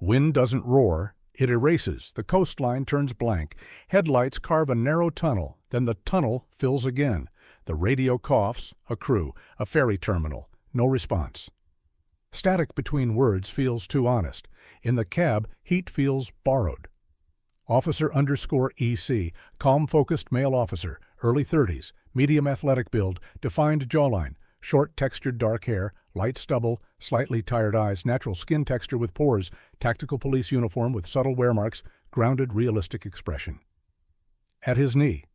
Wind doesn't roar, it erases. The coastline turns blank. Headlights carve a narrow tunnel, then the tunnel fills again. The radio coughs, a crew, a ferry terminal, no response. Static between words feels too honest. In the cab, heat feels borrowed. Officer_EC, calm-focused male officer, early 30s, medium athletic build, defined jawline, short textured dark hair, light stubble, slightly tired eyes, natural skin texture with pores, tactical police uniform with subtle wear marks, grounded realistic expression. At his knee,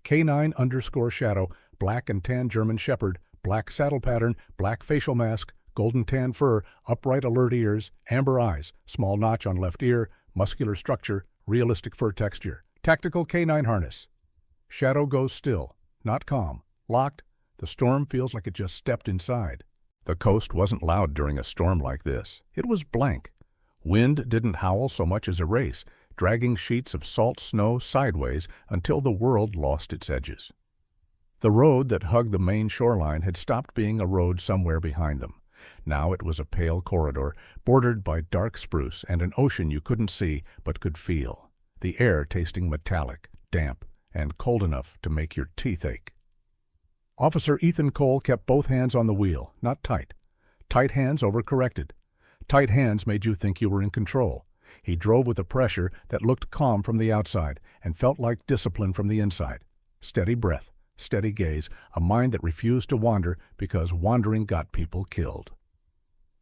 K9_Shadow, black and tan German Shepherd, black saddle pattern, black facial mask, golden tan fur, upright alert ears, amber eyes, small notch on left ear, muscular structure, realistic fur texture, tactical K9 harness. Shadow goes still, not calm, locked. The storm feels like it just stepped inside. The coast wasn't loud during a storm like this. It was blank. Wind didn't howl so much as erase, dragging sheets of salt snow sideways until the world lost its edges. The road that hugged the Maine shoreline had stopped being a road somewhere behind them. Now it was a pale corridor, bordered by dark spruce and an ocean you couldn't see but could feel, the air tasting metallic, damp, and cold enough to make your teeth ache. Officer Ethan Cole kept both hands on the wheel, not tight. Tight hands overcorrected. Tight hands made you think you were in control. He drove with a pressure that looked calm from the outside and felt like discipline from the inside. Steady breath, steady gaze, a mind that refused to wander because wandering got people killed.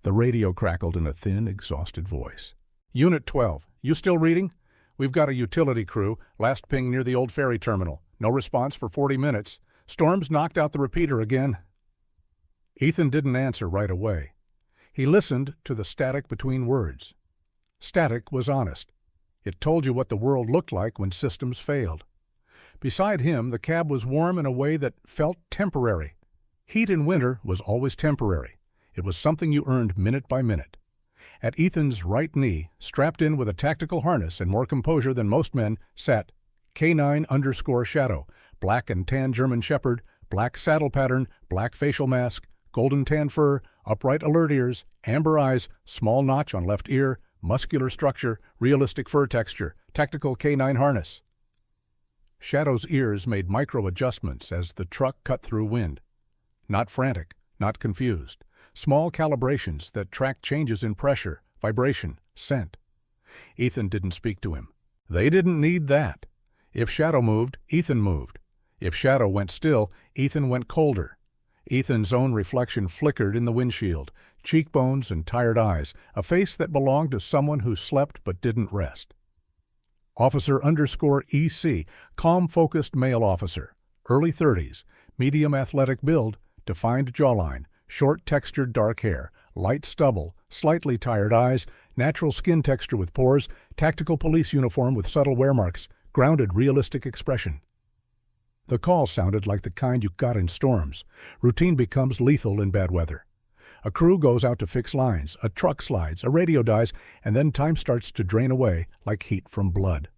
The radio crackled in a thin, exhausted voice. Unit 12, you still reading? We've got a utility crew, last ping near the old ferry terminal. No response for 40 minutes. Storms knocked out the repeater again. Ethan didn't answer right away. He listened to the static between words. Static was honest. It told you what the world looked like when systems failed. Beside him, the cab was warm in a way that felt temporary. Heat in winter was always temporary. It was something you earned minute by minute. At Ethan's right knee, strapped in with a tactical harness and more composure than most men, sat K9_Shadow, black and tan German Shepherd, black saddle pattern, black facial mask, golden tan fur, upright alert ears, amber eyes, small notch on left ear, muscular structure, realistic fur texture, tactical K9 harness. Shadow's ears made micro-adjustments as the truck cut through wind. Not frantic, not confused. Small calibrations that tracked changes in pressure, vibration, scent. Ethan didn't speak to him. They didn't need that. If Shadow moved, Ethan moved. If Shadow went still, Ethan went colder. Ethan's own reflection flickered in the windshield, cheekbones and tired eyes, a face that belonged to someone who slept but didn't rest. Officer_EC, calm-focused male officer, early 30s, medium athletic build, defined jawline, short textured dark hair, light stubble, slightly tired eyes, natural skin texture with pores, tactical police uniform with subtle wear marks, grounded realistic expression. The call sounded like the kind you got in storms. Routine becomes lethal in bad weather. A crew goes out to fix lines, a truck slides, a radio dies, and then time starts to drain away like heat from blood.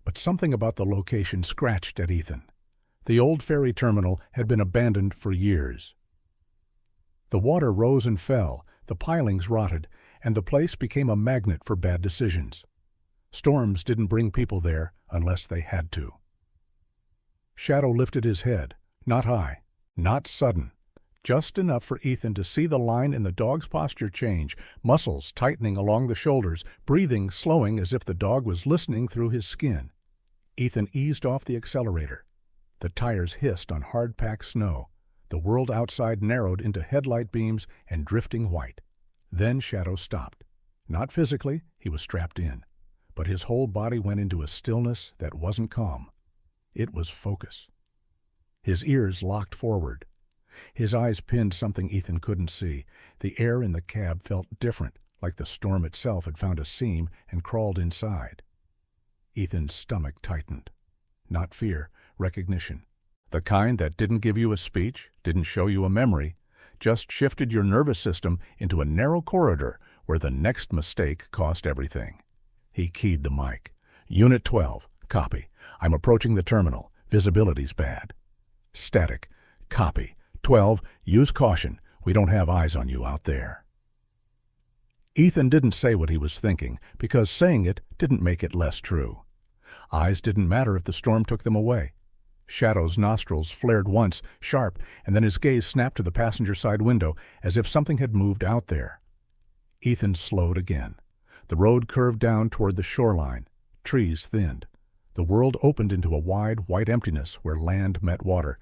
But something about the location scratched at Ethan. The old ferry terminal had been abandoned for years. The water rose and fell, the pilings rotted, and the place became a magnet for bad decisions. Storms didn't bring people there unless they had to. Shadow lifted his head, not high, not sudden, just enough for Ethan to see the line in the dog's posture change, muscles tightening along the shoulders, breathing slowing as if the dog was listening through his skin. Ethan eased off the accelerator. The tires hissed on hard-packed snow. The world outside narrowed into headlight beams and drifting white. Then Shadow stopped. Not physically, he was strapped in, but his whole body went into a stillness that wasn't calm. It was focus. His ears locked forward. His eyes pinned something Ethan couldn't see. The air in the cab felt different, like the storm itself had found a seam and crawled inside. Ethan's stomach tightened. Not fear, recognition. The kind that didn't give you a speech, didn't show you a memory, just shifted your nervous system into a narrow corridor where the next mistake cost everything. He keyed the mic. Unit 12, copy. I'm approaching the terminal. Visibility's bad. Static. Copy. 12, use caution. We don't have eyes on you out there. Ethan didn't say what he was thinking, because saying it didn't make it less true. Eyes didn't matter if the storm took them away. Shadow's nostrils flared once, sharp, and then his gaze snapped to the passenger side window, as if something had moved out there. Ethan slowed again. The road curved down toward the shoreline. Trees thinned. The world opened into a wide, white emptiness where land met water,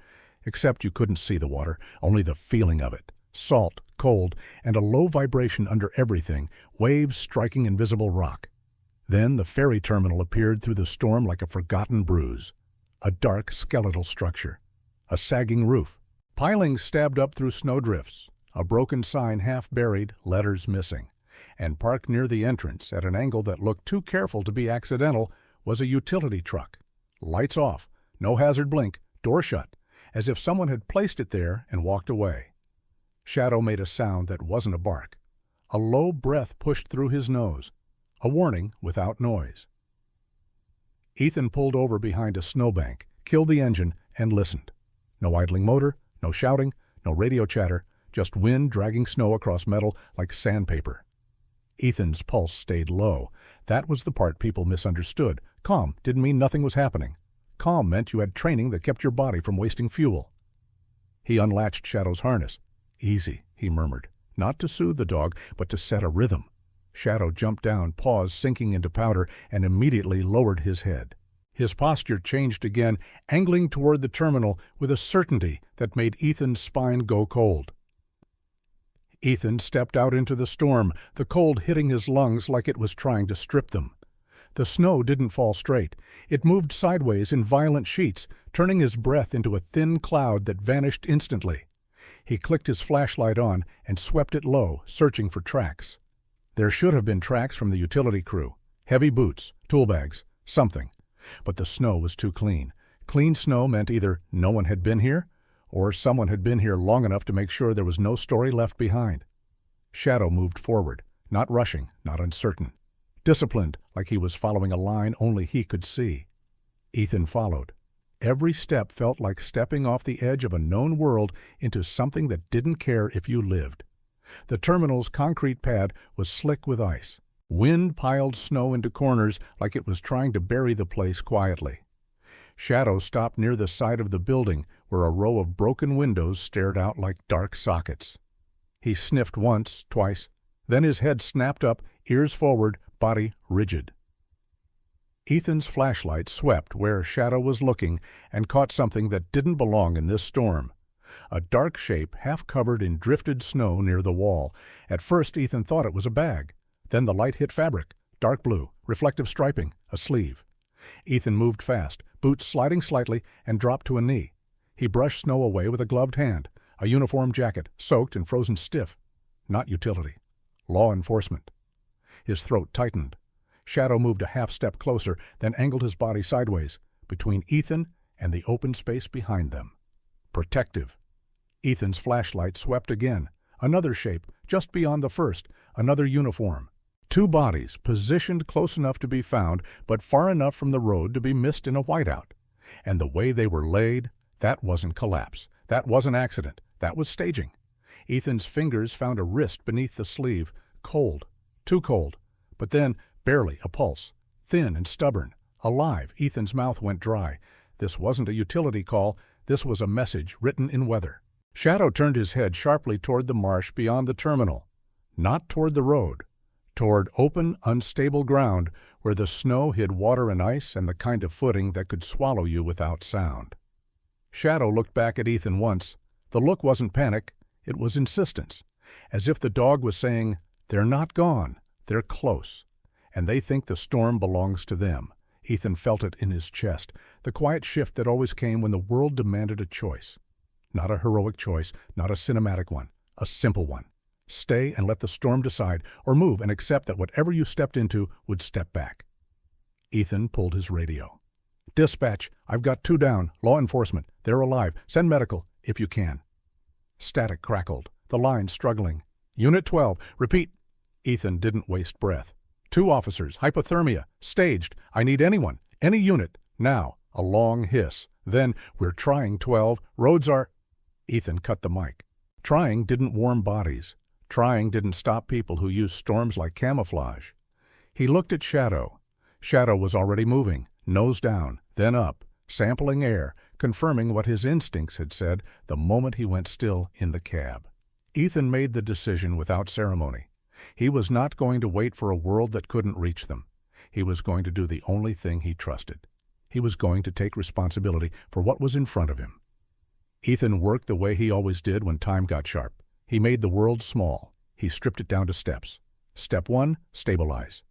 except you couldn't see the water, only the feeling of it. Salt, cold, and a low vibration under everything, waves striking invisible rock. Then the ferry terminal appeared through the storm like a forgotten bruise. A dark, skeletal structure. A sagging roof. Pilings stabbed up through snowdrifts. A broken sign half buried, letters missing. And parked near the entrance, at an angle that looked too careful to be accidental, was a utility truck. Lights off, no hazard blink, door shut, as if someone had placed it there and walked away. Shadow made a sound that wasn't a bark. A low breath pushed through his nose. A warning without noise. Ethan pulled over behind a snowbank, killed the engine, and listened. No idling motor, no shouting, no radio chatter, just wind dragging snow across metal like sandpaper. Ethan's pulse stayed low. That was the part people misunderstood. Calm didn't mean nothing was happening. Calm meant you had training that kept your body from wasting fuel. He unlatched Shadow's harness. Easy, he murmured, not to soothe the dog, but to set a rhythm. Shadow jumped down, paws sinking into powder, and immediately lowered his head. His posture changed again, angling toward the terminal with a certainty that made Ethan's spine go cold. Ethan stepped out into the storm, the cold hitting his lungs like it was trying to strip them. The snow didn't fall straight. It moved sideways in violent sheets, turning his breath into a thin cloud that vanished instantly. He clicked his flashlight on and swept it low, searching for tracks. There should have been tracks from the utility crew. Heavy boots, tool bags, something. But the snow was too clean. Clean snow meant either no one had been here, or someone had been here long enough to make sure there was no story left behind. Shadow moved forward, not rushing, not uncertain. Disciplined, like he was following a line only he could see. Ethan followed. Every step felt like stepping off the edge of a known world into something that didn't care if you lived. The terminal's concrete pad was slick with ice. Wind piled snow into corners like it was trying to bury the place quietly. Shadow stopped near the side of the building where a row of broken windows stared out like dark sockets. He sniffed once, twice, then his head snapped up, ears forward, body rigid. Ethan's flashlight swept where Shadow was looking and caught something that didn't belong in this storm. A dark shape half covered in drifted snow near the wall. At first Ethan thought it was a bag. Then the light hit fabric, dark blue, reflective striping, a sleeve. Ethan moved fast, boots sliding slightly, and dropped to a knee. He brushed snow away with a gloved hand, a uniform jacket, soaked and frozen stiff. Not utility. Law enforcement. His throat tightened. Shadow moved a half step closer, then angled his body sideways, between Ethan and the open space behind them. Protective. Ethan's flashlight swept again. Another shape, just beyond the first, another uniform. Two bodies, positioned close enough to be found, but far enough from the road to be missed in a whiteout. And the way they were laid, that wasn't collapse. That wasn't accident. That was staging. Ethan's fingers found a wrist beneath the sleeve, cold, too cold, but then barely a pulse. Thin and stubborn. Alive, Ethan's mouth went dry. This wasn't a utility call. This was a message written in weather. Shadow turned his head sharply toward the marsh beyond the terminal. Not toward the road. Toward open, unstable ground where the snow hid water and ice and the kind of footing that could swallow you without sound. Shadow looked back at Ethan once. The look wasn't panic. It was insistence. As if the dog was saying, "They're not gone. They're close. And they think the storm belongs to them." Ethan felt it in his chest, the quiet shift that always came when the world demanded a choice. Not a heroic choice, not a cinematic one, a simple one. Stay and let the storm decide, or move and accept that whatever you stepped into would step back. Ethan pulled his radio. "Dispatch, I've got 2 down, law enforcement. They're alive. Send medical, if you can." Static crackled, the line struggling. "Unit 12, repeat." Ethan didn't waste breath. 2 officers, hypothermia, staged. I need anyone, any unit, now." A long hiss. Then, "We're trying 12, roads are—" Ethan cut the mic. Trying didn't warm bodies. Trying didn't stop people who used storms like camouflage. He looked at Shadow. Shadow was already moving, nose down, then up, sampling air, confirming what his instincts had said the moment he went still in the cab. Ethan made the decision without ceremony. He was not going to wait for a world that couldn't reach them. He was going to do the only thing he trusted. He was going to take responsibility for what was in front of him. Ethan worked the way he always did when time got sharp. He made the world small. He stripped it down to steps. Step 1, stabilize.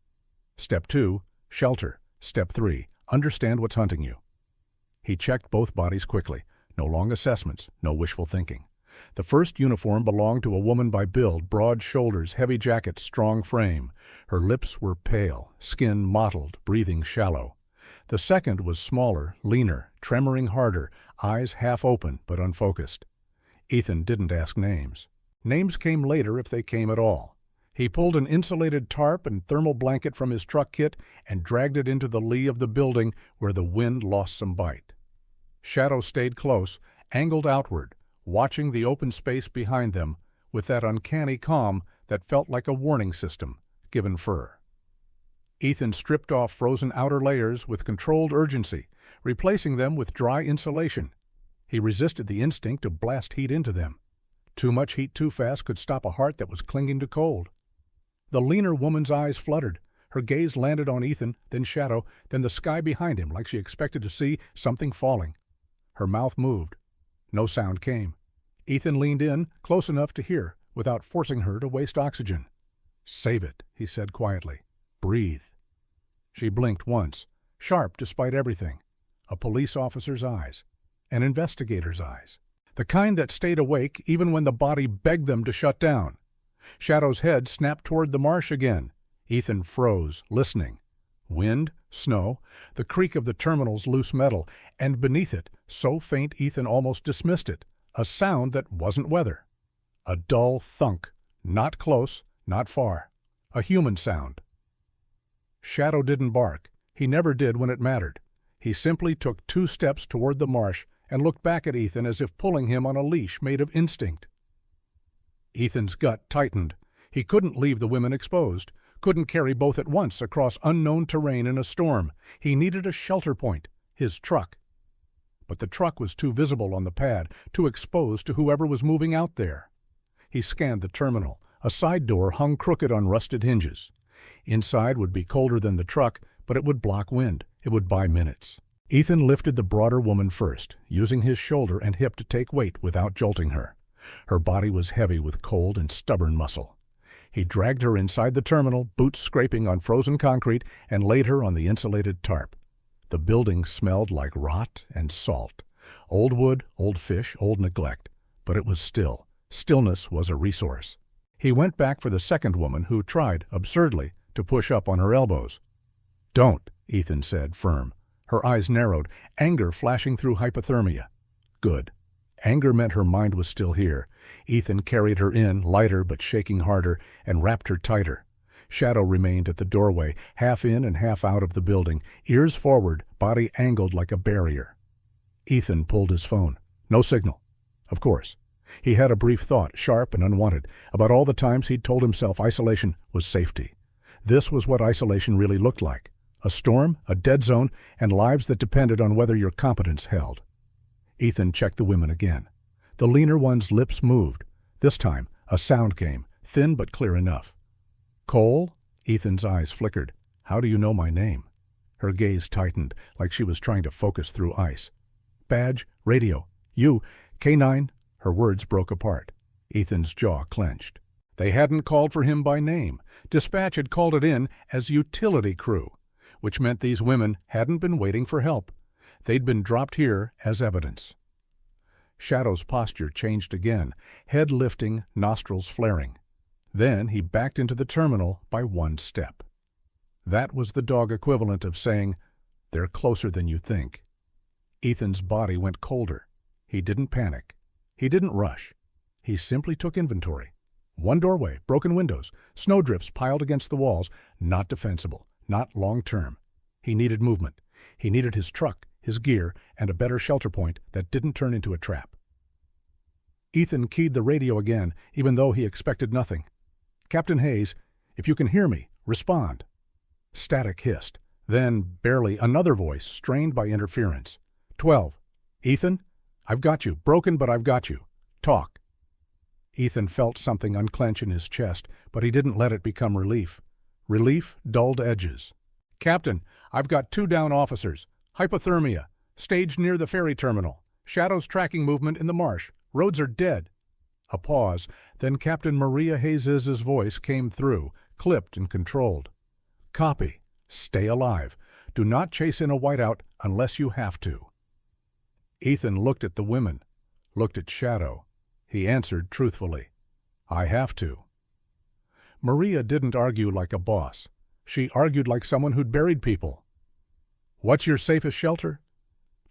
Step 2, shelter. Step 3, understand what's hunting you. He checked both bodies quickly. No long assessments, no wishful thinking. The first uniform belonged to a woman by build, broad shoulders, heavy jacket, strong frame. Her lips were pale, skin mottled, breathing shallow. The second was smaller, leaner, tremoring harder, eyes half open but unfocused. Ethan didn't ask names. Names came later if they came at all. He pulled an insulated tarp and thermal blanket from his truck kit and dragged it into the lee of the building where the wind lost some bite. Shadow stayed close, angled outward, watching the open space behind them with that uncanny calm that felt like a warning system, given fur. Ethan stripped off frozen outer layers with controlled urgency, replacing them with dry insulation. He resisted the instinct to blast heat into them. Too much heat too fast could stop a heart that was clinging to cold. The leaner woman's eyes fluttered. Her gaze landed on Ethan, then Shadow, then the sky behind him, like she expected to see something falling. Her mouth moved. No sound came. Ethan leaned in, close enough to hear, without forcing her to waste oxygen. "Save it," he said quietly. "Breathe." She blinked once, sharp despite everything. A police officer's eyes. An investigator's eyes. The kind that stayed awake even when the body begged them to shut down. Shadow's head snapped toward the marsh again. Ethan froze, listening. Wind, snow, the creak of the terminal's loose metal, and beneath it, so faint Ethan almost dismissed it, a sound that wasn't weather. A dull thunk, not close, not far. A human sound. Shadow didn't bark. He never did when it mattered. He simply took 2 steps toward the marsh and looked back at Ethan as if pulling him on a leash made of instinct. Ethan's gut tightened. He couldn't leave the women exposed, couldn't carry both at once across unknown terrain in a storm. He needed a shelter point, his truck. But the truck was too visible on the pad, too exposed to whoever was moving out there. He scanned the terminal. A side door hung crooked on rusted hinges. Inside would be colder than the truck, but it would block wind. It would buy minutes. Ethan lifted the broader woman first, using his shoulder and hip to take weight without jolting her. Her body was heavy with cold and stubborn muscle. He dragged her inside the terminal, boots scraping on frozen concrete, and laid her on the insulated tarp. The building smelled like rot and salt. Old wood, old fish, old neglect. But it was still. Stillness was a resource. He went back for the second woman who tried, absurdly, to push up on her elbows. "Don't," Ethan said, firm. Her eyes narrowed, anger flashing through hypothermia. Good. Anger meant her mind was still here. Ethan carried her in, lighter but shaking harder, and wrapped her tighter. Shadow remained at the doorway, half in and half out of the building, ears forward, body angled like a barrier. Ethan pulled his phone. No signal. Of course. He had a brief thought, sharp and unwanted, about all the times he'd told himself isolation was safety. This was what isolation really looked like. A storm, a dead zone, and lives that depended on whether your competence held. Ethan checked the women again. The leaner one's lips moved. This time, a sound came, thin but clear enough. "Cole?" Ethan's eyes flickered. "How do you know my name?" Her gaze tightened, like she was trying to focus through ice. "Badge, radio, you, K9." Her words broke apart. Ethan's jaw clenched. They hadn't called for him by name. Dispatch had called it in as utility crew, which meant these women hadn't been waiting for help. They'd been dropped here as evidence. Shadow's posture changed again, head lifting, nostrils flaring. Then he backed into the terminal by 1 step. That was the dog equivalent of saying, "They're closer than you think." Ethan's body went colder. He didn't panic. He didn't rush. He simply took inventory. 1 doorway, broken windows, snowdrifts piled against the walls, not defensible, not long-term. He needed movement. He needed his truck, his gear, and a better shelter point that didn't turn into a trap. Ethan keyed the radio again, even though he expected nothing. "Captain Hayes, if you can hear me, respond." Static hissed. Then, barely, another voice, strained by interference. 12. "Ethan? I've got you. Broken, but I've got you. Talk." Ethan felt something unclench in his chest, but he didn't let it become relief. Relief dulled edges. "Captain, I've got 2 down officers. Hypothermia. Staged near the ferry terminal. Shadows tracking movement in the marsh. Roads are dead." A pause, then Captain Maria Hayes' voice came through, clipped and controlled. "Copy. Stay alive. Do not chase in a whiteout unless you have to." Ethan looked at the women, looked at Shadow. He answered truthfully, "I have to." Maria didn't argue like a boss. She argued like someone who'd buried people. "What's your safest shelter?"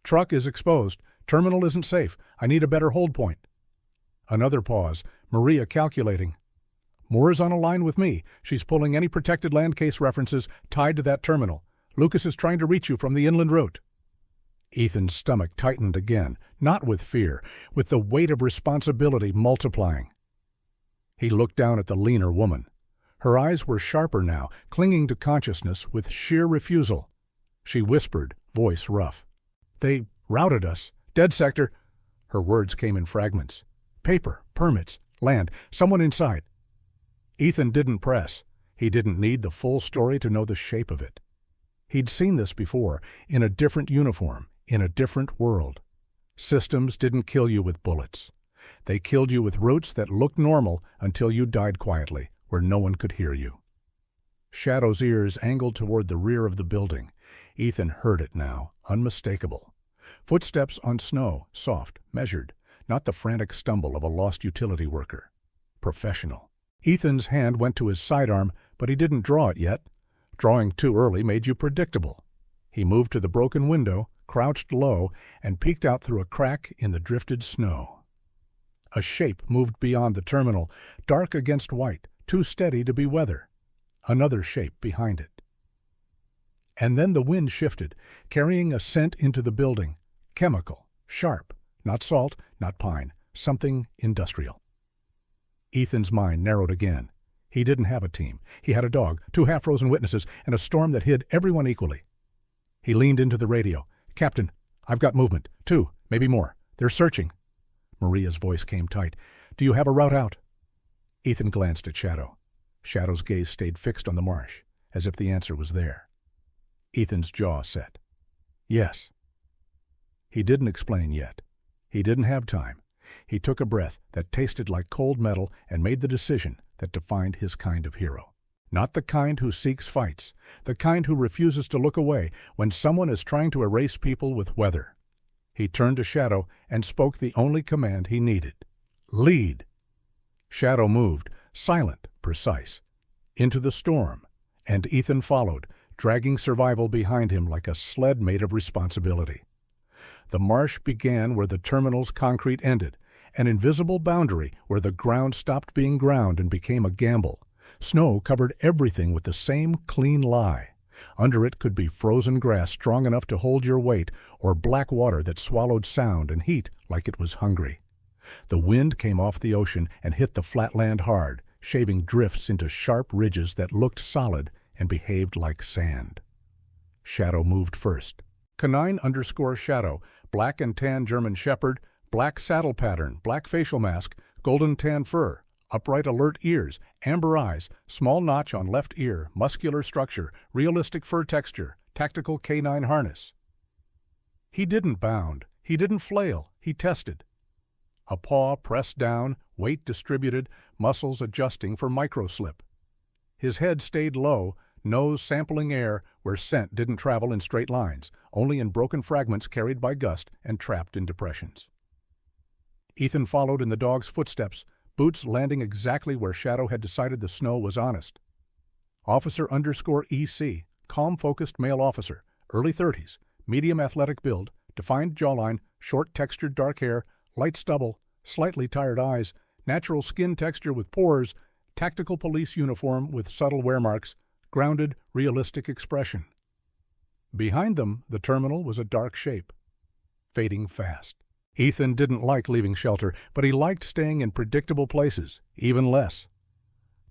"Truck is exposed. Terminal isn't safe. I need a better hold point." Another pause, Maria calculating. "Moore's on a line with me. She's pulling any protected land case references tied to that terminal. Lucas is trying to reach you from the inland route." Ethan's stomach tightened again, not with fear, with the weight of responsibility multiplying. He looked down at the leaner woman. Her eyes were sharper now, clinging to consciousness with sheer refusal. She whispered, voice rough. "They routed us. Dead sector." Her words came in fragments. "Paper, permits, land, someone inside." Ethan didn't press. He didn't need the full story to know the shape of it. He'd seen this before, in a different uniform, in a different world. Systems didn't kill you with bullets. They killed you with routes that looked normal until you died quietly, where no one could hear you. Shadow's ears angled toward the rear of the building. Ethan heard it now, unmistakable. Footsteps on snow, soft, measured, not the frantic stumble of a lost utility worker. Professional. Ethan's hand went to his sidearm, but he didn't draw it yet. Drawing too early made you predictable. He moved to the broken window, crouched low, and peeked out through a crack in the drifted snow. A shape moved beyond the terminal, dark against white, too steady to be weather. Another shape behind it. And then the wind shifted, carrying a scent into the building. Chemical, sharp, not salt, not pine, something industrial. Ethan's mind narrowed again. He didn't have a team. He had a dog, 2 half-frozen witnesses, and a storm that hid everyone equally. He leaned into the radio. "Captain, I've got movement. 2, maybe more. They're searching." Maria's voice came tight. "Do you have a route out?" Ethan glanced at Shadow. Shadow's gaze stayed fixed on the marsh, as if the answer was there. Ethan's jaw set. "Yes." He didn't explain yet. He didn't have time. He took a breath that tasted like cold metal and made the decision that defined his kind of hero. Not the kind who seeks fights, the kind who refuses to look away when someone is trying to erase people with weather. He turned to Shadow and spoke the only command he needed. "Lead!" Shadow moved, silent, precise, into the storm, and Ethan followed, dragging survival behind him like a sled made of responsibility. The marsh began where the terminal's concrete ended, an invisible boundary where the ground stopped being ground and became a gamble. Snow covered everything with the same clean lie. Under it could be frozen grass strong enough to hold your weight, or black water that swallowed sound and heat like it was hungry. The wind came off the ocean and hit the flat land hard, shaving drifts into sharp ridges that looked solid and behaved like sand. Shadow moved first. Canine_Shadow, black and tan German Shepherd, black saddle pattern, black facial mask, golden tan fur, upright alert ears, amber eyes, small notch on left ear, muscular structure, realistic fur texture, tactical canine harness. He didn't bound. He didn't flail. He tested. A paw pressed down, weight distributed, muscles adjusting for microslip. His head stayed low, nose sampling air where scent didn't travel in straight lines, only in broken fragments carried by gust and trapped in depressions. Ethan followed in the dog's footsteps, boots landing exactly where Shadow had decided the snow was honest. Officer_EC, calm-focused male officer, early 30s, medium athletic build, defined jawline, short textured dark hair, light stubble, slightly tired eyes, natural skin texture with pores, tactical police uniform with subtle wear marks, grounded, realistic expression. Behind them, the terminal was a dark shape, fading fast. Ethan didn't like leaving shelter, but he liked staying in predictable places, even less.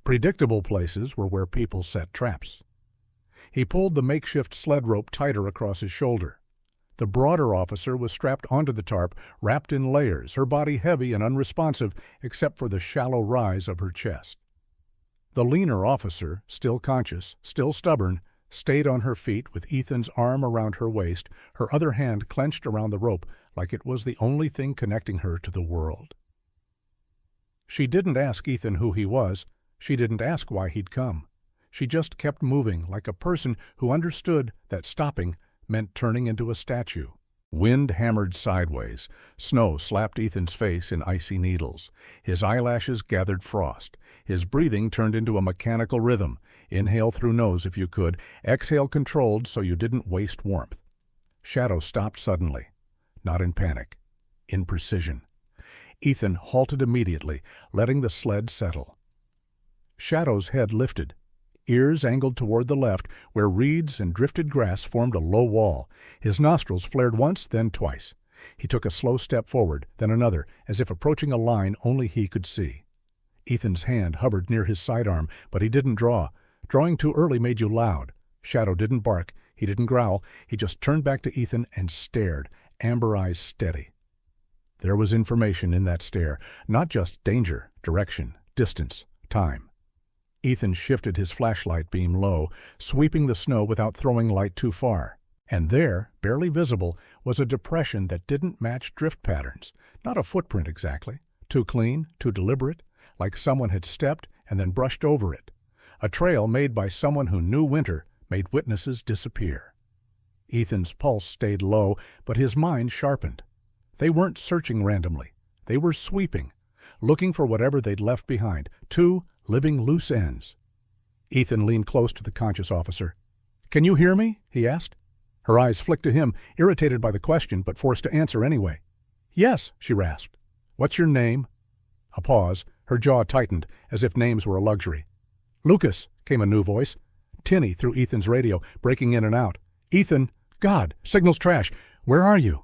Predictable places were where people set traps. He pulled the makeshift sled rope tighter across his shoulder. The broader officer was strapped onto the tarp, wrapped in layers, her body heavy and unresponsive except for the shallow rise of her chest. The leaner officer, still conscious, still stubborn, stayed on her feet with Ethan's arm around her waist, her other hand clenched around the rope like it was the only thing connecting her to the world. She didn't ask Ethan who he was. She didn't ask why he'd come. She just kept moving like a person who understood that stopping meant turning into a statue. Wind hammered sideways. Snow slapped Ethan's face in icy needles. His eyelashes gathered frost. His breathing turned into a mechanical rhythm. Inhale through nose if you could. Exhale controlled so you didn't waste warmth. Shadow stopped suddenly. Not in panic. In precision. Ethan halted immediately, letting the sled settle. Shadow's head lifted. Ears angled toward the left, where reeds and drifted grass formed a low wall. His nostrils flared once, then twice. He took a slow step forward, then another, as if approaching a line only he could see. Ethan's hand hovered near his sidearm, but he didn't draw. Drawing too early made you loud. Shadow didn't bark. He didn't growl. He just turned back to Ethan and stared, amber eyes steady. There was information in that stare, not just danger, direction, distance, time. Ethan shifted his flashlight beam low, sweeping the snow without throwing light too far. And there, barely visible, was a depression that didn't match drift patterns. Not a footprint exactly. Too clean, too deliberate, like someone had stepped and then brushed over it. A trail made by someone who knew winter made witnesses disappear. Ethan's pulse stayed low, but his mind sharpened. They weren't searching randomly. They were sweeping, looking for whatever they'd left behind. Two living loose ends. Ethan leaned close to the conscious officer. "Can you hear me?" he asked. Her eyes flicked to him, irritated by the question, but forced to answer anyway. "Yes," she rasped. "What's your name?" A pause. Her jaw tightened, as if names were a luxury. "Lucas," came a new voice. Tinny through Ethan's radio, breaking in and out. "Ethan! God! Signal's trash! Where are you?"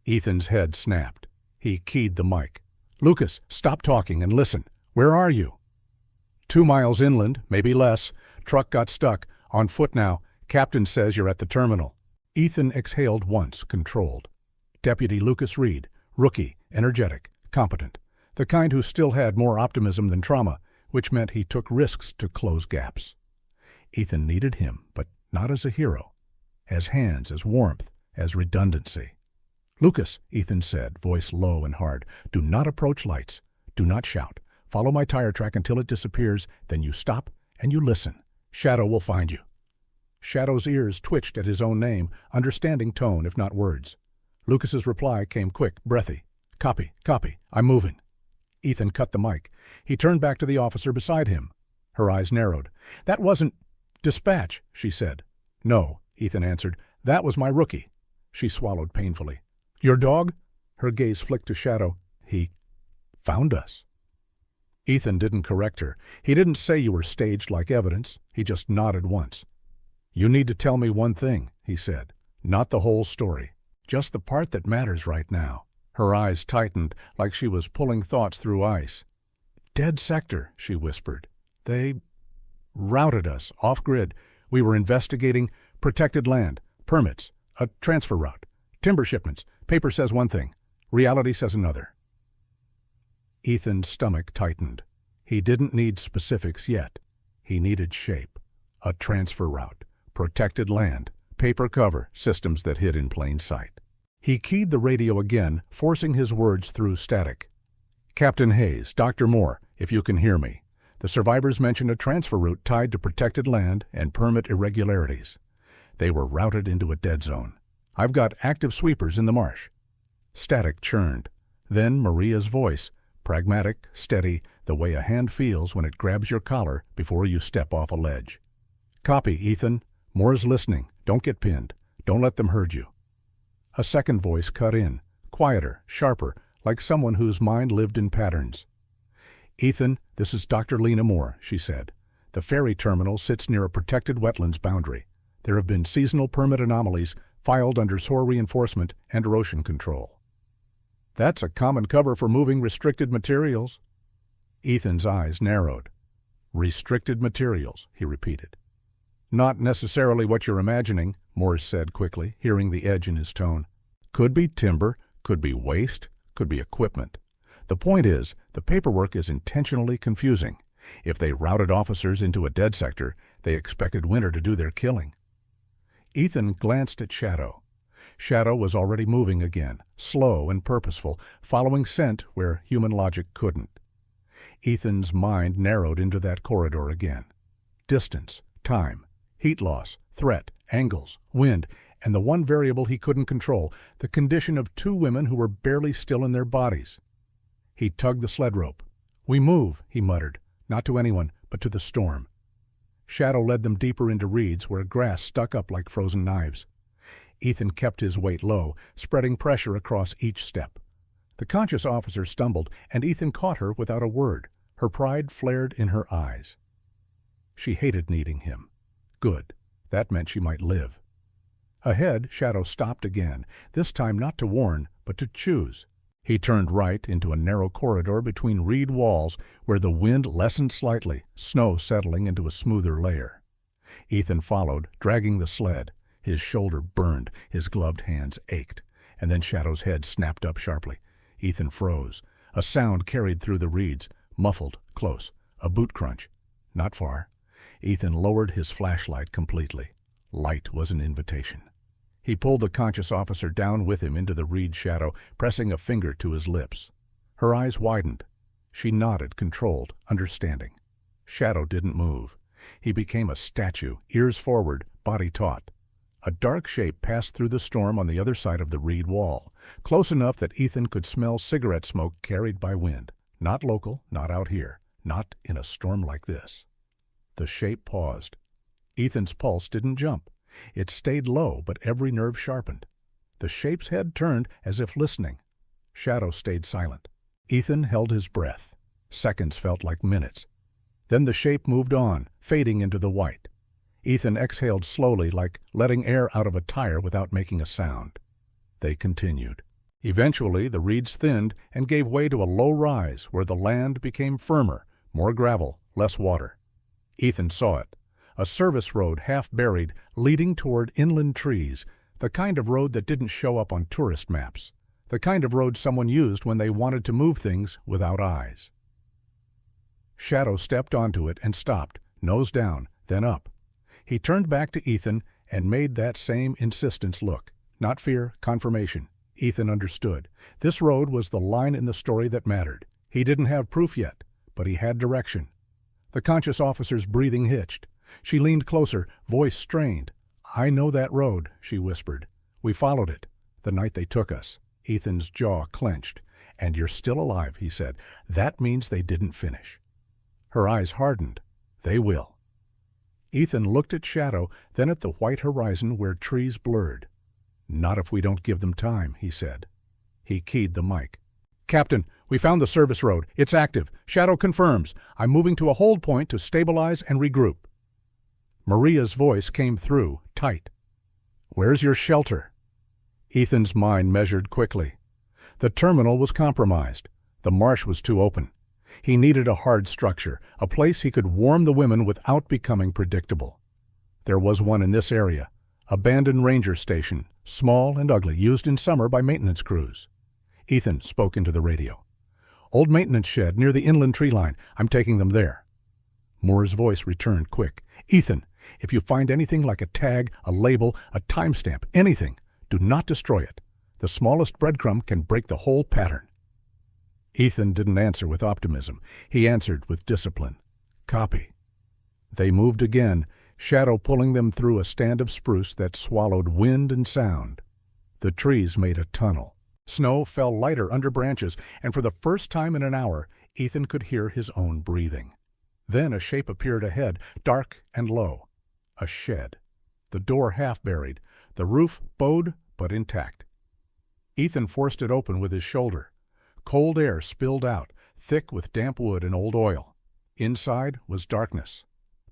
Ethan's head snapped. He keyed the mic. "Lucas, stop talking and listen. Where are you?" 2 miles inland, maybe less. Truck got stuck. On foot now. Captain says you're at the terminal." Ethan exhaled once, controlled. Deputy Lucas Reed, rookie, energetic, competent. The kind who still had more optimism than trauma, which meant he took risks to close gaps. Ethan needed him, but not as a hero. As hands, as warmth, as redundancy. "Lucas," Ethan said, voice low and hard, "do not approach lights. Do not shout. Follow my tire track until it disappears, then you stop and you listen. Shadow will find you." Shadow's ears twitched at his own name, understanding tone if not words. Lucas's reply came quick, breathy. "Copy, copy. I'm moving." Ethan cut the mic. He turned back to the officer beside him. Her eyes narrowed. "That wasn't dispatch," she said. "No," Ethan answered. "That was my rookie." She swallowed painfully. "Your dog?" Her gaze flicked to Shadow. "He found us." Ethan didn't correct her. He didn't say you were staged like evidence. He just nodded once. "You need to tell me one thing," he said. "Not the whole story. Just the part that matters right now." Her eyes tightened like she was pulling thoughts through ice. "Dead sector," she whispered. "They routed us, off-grid. We were investigating protected land, permits, a transfer route, timber shipments. Paper says one thing. Reality says another." Ethan's stomach tightened. He didn't need specifics yet. He needed shape. A transfer route, protected land, paper cover, systems that hid in plain sight. He keyed the radio again, forcing his words through static. "Captain Hayes, Dr. Moore, if you can hear me. The survivors mentioned a transfer route tied to protected land and permit irregularities. They were routed into a dead zone. I've got active sweepers in the marsh." Static churned. Then Maria's voice, pragmatic, steady, the way a hand feels when it grabs your collar before you step off a ledge. "Copy, Ethan. Moore's listening. Don't get pinned. Don't let them herd you." A second voice cut in, quieter, sharper, like someone whose mind lived in patterns. "Ethan, this is Dr. Lena Moore," she said. "The ferry terminal sits near a protected wetlands boundary. There have been seasonal permit anomalies filed under SOAR reinforcement and erosion control." That's a common cover for moving restricted materials. Ethan's eyes narrowed. Restricted materials, he repeated. Not necessarily what you're imagining, Morse said quickly, hearing the edge in his tone. Could be timber, could be waste, could be equipment. The point is, the paperwork is intentionally confusing. If they routed officers into a dead sector, they expected Winter to do their killing. Ethan glanced at Shadow. Shadow was already moving again, slow and purposeful, following scent where human logic couldn't. Ethan's mind narrowed into that corridor again. Distance, time, heat loss, threat, angles, wind, and the one variable he couldn't control, the condition of two women who were barely still in their bodies. He tugged the sled rope. "We move," he muttered, not to anyone, but to the storm. Shadow led them deeper into reeds where grass stuck up like frozen knives. Ethan kept his weight low, spreading pressure across each step. The conscious officer stumbled, and Ethan caught her without a word. Her pride flared in her eyes. She hated needing him. Good. That meant she might live. Ahead, Shadow stopped again, this time not to warn, but to choose. He turned right into a narrow corridor between reed walls where the wind lessened slightly, snow settling into a smoother layer. Ethan followed, dragging the sled. His shoulder burned, his gloved hands ached, and then Shadow's head snapped up sharply. Ethan froze. A sound carried through the reeds, muffled, close. A boot crunch. Not far. Ethan lowered his flashlight completely. Light was an invitation. He pulled the conscious officer down with him into the reed shadow, pressing a finger to his lips. Her eyes widened. She nodded, controlled, understanding. Shadow didn't move. He became a statue, ears forward, body taut. A dark shape passed through the storm on the other side of the reed wall, close enough that Ethan could smell cigarette smoke carried by wind. Not local, not out here, not in a storm like this. The shape paused. Ethan's pulse didn't jump. It stayed low, but every nerve sharpened. The shape's head turned as if listening. Shadow stayed silent. Ethan held his breath. Seconds felt like minutes. Then the shape moved on, fading into the white. Ethan exhaled slowly, like letting air out of a tire without making a sound. They continued. Eventually, the reeds thinned and gave way to a low rise where the land became firmer, more gravel, less water. Ethan saw it. A service road half buried, leading toward inland trees, the kind of road that didn't show up on tourist maps, the kind of road someone used when they wanted to move things without eyes. Shadow stepped onto it and stopped, nose down, then up. He turned back to Ethan and made that same insistence look. Not fear, confirmation. Ethan understood. This road was the line in the story that mattered. He didn't have proof yet, but he had direction. The conscious officer's breathing hitched. She leaned closer, voice strained. "I know that road," she whispered. "We followed it, the night they took us." Ethan's jaw clenched. "And you're still alive," he said. "That means they didn't finish." Her eyes hardened. "They will." Ethan looked at Shadow, then at the white horizon where trees blurred. "Not if we don't give them time," he said. He keyed the mic. "Captain, we found the service road. It's active. Shadow confirms. I'm moving to a hold point to stabilize and regroup." Maria's voice came through, tight. "Where's your shelter?" Ethan's mind measured quickly. The terminal was compromised. The marsh was too open. He needed a hard structure, a place he could warm the women without becoming predictable. There was one in this area, abandoned ranger station, small and ugly, used in summer by maintenance crews. Ethan spoke into the radio. "Old maintenance shed near the inland tree line. I'm taking them there." Moore's voice returned quick. "Ethan, if you find anything like a tag, a label, a timestamp, anything, do not destroy it. The smallest breadcrumb can break the whole pattern." Ethan didn't answer with optimism. He answered with discipline. "Copy." They moved again, Shadow pulling them through a stand of spruce that swallowed wind and sound. The trees made a tunnel. Snow fell lighter under branches, and for the first time in an hour, Ethan could hear his own breathing. Then a shape appeared ahead, dark and low. A shed. The door half buried, the roof bowed but intact. Ethan forced it open with his shoulder. Cold air spilled out, thick with damp wood and old oil. Inside was darkness.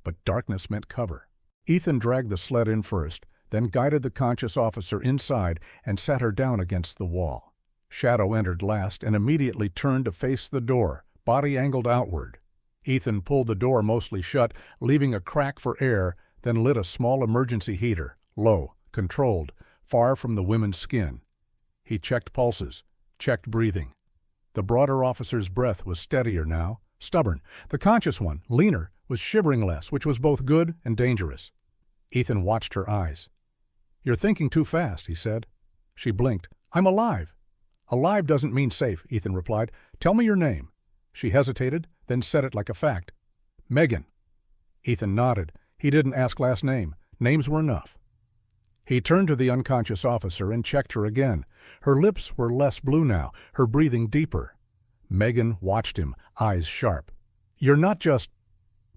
But darkness meant cover. Ethan dragged the sled in first, then guided the conscious officer inside and sat her down against the wall. Shadow entered last and immediately turned to face the door, body angled outward. Ethan pulled the door mostly shut, leaving a crack for air, then lit a small emergency heater, low, controlled, far from the women's skin. He checked pulses, checked breathing. The broader officer's breath was steadier now, stubborn. The conscious one, leaner, was shivering less, which was both good and dangerous. Ethan watched her eyes. "You're thinking too fast," he said. She blinked. "I'm alive." "Alive doesn't mean safe," Ethan replied. "Tell me your name." She hesitated, then said it like a fact. "Megan." Ethan nodded. He didn't ask last name. Names were enough. He turned to the unconscious officer and checked her again. Her lips were less blue now, her breathing deeper. Megan watched him, eyes sharp. "You're not just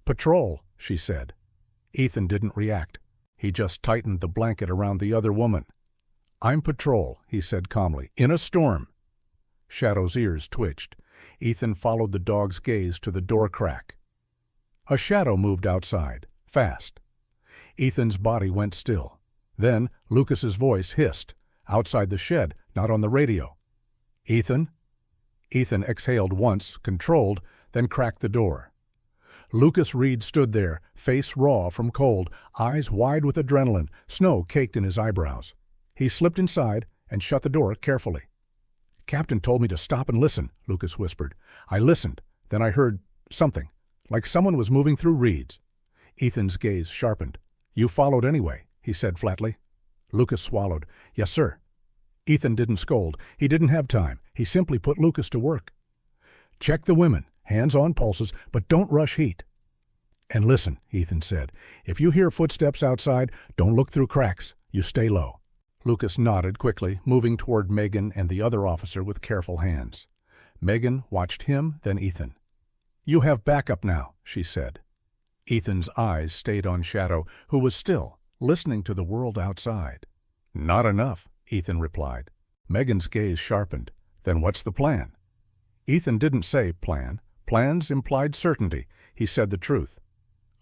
patrol," she said. Ethan didn't react. He just tightened the blanket around the other woman. "I'm patrol," he said calmly, "in a storm." Shadow's ears twitched. Ethan followed the dog's gaze to the door crack. A shadow moved outside, fast. Ethan's body went still. Then Lucas's voice hissed, outside the shed, not on the radio. "Ethan?" Ethan exhaled once, controlled, then cracked the door. Lucas Reed stood there, face raw from cold, eyes wide with adrenaline, snow caked in his eyebrows. He slipped inside and shut the door carefully. "Captain told me to stop and listen," Lucas whispered. "I listened. Then I heard something, like someone was moving through reeds." Ethan's gaze sharpened. "You followed anyway," he said flatly. Lucas swallowed. "Yes, sir." Ethan didn't scold. He didn't have time. He simply put Lucas to work. "Check the women, hands on pulses, but don't rush heat." "And listen," Ethan said. "If you hear footsteps outside, don't look through cracks. You stay low." Lucas nodded quickly, moving toward Megan and the other officer with careful hands. Megan watched him, then Ethan. "You have backup now," she said. Ethan's eyes stayed on Shadow, who was still, listening to the world outside. "Not enough," Ethan replied. Megan's gaze sharpened. "Then what's the plan?" Ethan didn't say plan. Plans implied certainty. He said the truth.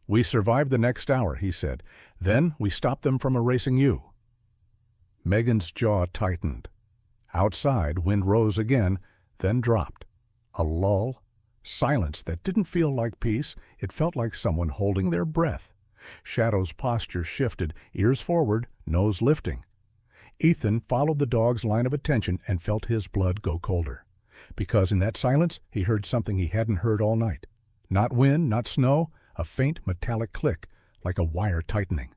"We survived the next hour," he said. "Then we stopped them from erasing you." Megan's jaw tightened. Outside, wind rose again, then dropped. A lull. Silence that didn't feel like peace. It felt like someone holding their breath. Shadow's posture shifted, ears forward, nose lifting. Ethan followed the dog's line of attention and felt his blood go colder. Because in that silence, he heard something he hadn't heard all night. Not wind, not snow, a faint metallic click, like a wire tightening.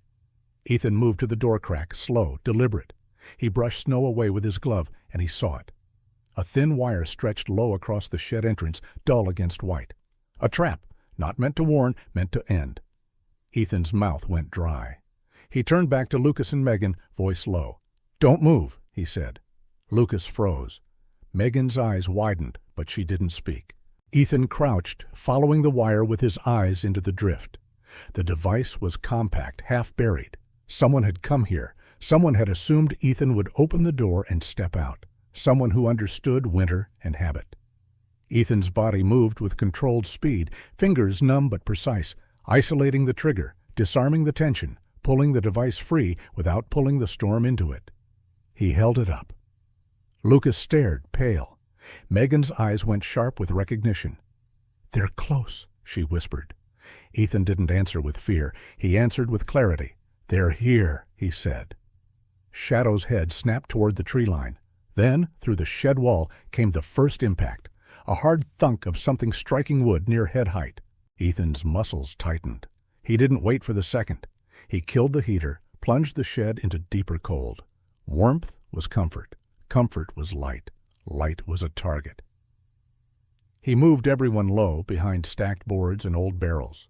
Ethan moved to the door crack, slow, deliberate. He brushed snow away with his glove, and he saw it. A thin wire stretched low across the shed entrance, dull against white. A trap, not meant to warn, meant to end. Ethan's mouth went dry. He turned back to Lucas and Megan, voice low. "Don't move," he said. Lucas froze. Megan's eyes widened, but she didn't speak. Ethan crouched, following the wire with his eyes into the drift. The device was compact, half buried. Someone had come here. Someone had assumed Ethan would open the door and step out. Someone who understood winter and habit. Ethan's body moved with controlled speed, fingers numb but precise, isolating the trigger, disarming the tension, pulling the device free without pulling the storm into it. He held it up. Lucas stared, pale. Megan's eyes went sharp with recognition. "They're close," she whispered. Ethan didn't answer with fear. He answered with clarity. "They're here," he said. Shadow's head snapped toward the tree line. Then, through the shed wall, came the first impact, a hard thunk of something striking wood near head height. Ethan's muscles tightened. He didn't wait for the second. He killed the heater, plunged the shed into deeper cold. Warmth was comfort. Comfort was light. Light was a target. He moved everyone low, behind stacked boards and old barrels.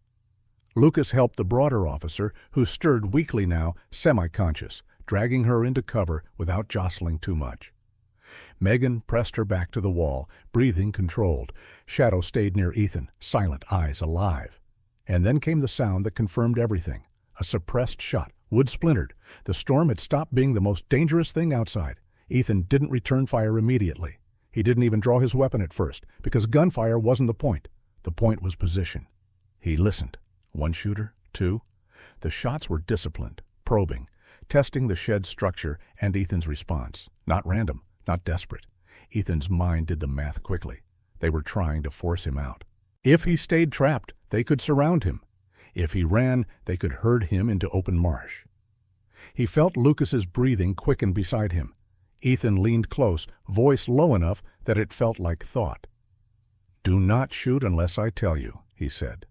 Lucas helped the broader officer, who stirred weakly now, semi-conscious, dragging her into cover without jostling too much. Megan pressed her back to the wall, breathing controlled. Shadow stayed near Ethan, silent, eyes alive. And then came the sound that confirmed everything. A suppressed shot, wood splintered. The storm had stopped being the most dangerous thing outside. Ethan didn't return fire immediately. He didn't even draw his weapon at first, because gunfire wasn't the point. The point was position. He listened. One shooter, two. The shots were disciplined, probing, testing the shed's structure and Ethan's response. Not random, not desperate. Ethan's mind did the math quickly. They were trying to force him out. If he stayed trapped, they could surround him. If he ran, they could herd him into open marsh. He felt Lucas's breathing quicken beside him. Ethan leaned close, voice low enough that it felt like thought. "Do not shoot unless I tell you," he said.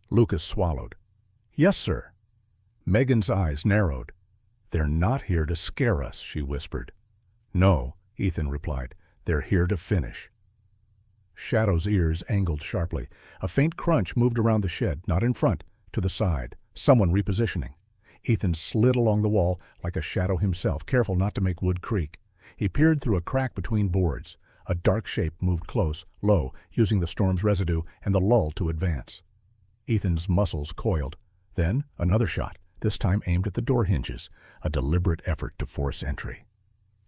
Lucas swallowed. "Yes, sir." Megan's eyes narrowed. "They're not here to scare us," she whispered. "No," Ethan replied. "They're here to finish." Shadow's ears angled sharply. A faint crunch moved around the shed, not in front, to the side. Someone repositioning. Ethan slid along the wall like a shadow himself, careful not to make wood creak. He peered through a crack between boards. A dark shape moved close, low, using the storm's residue and the lull to advance. Ethan's muscles coiled. Then another shot, this time aimed at the door hinges, a deliberate effort to force entry.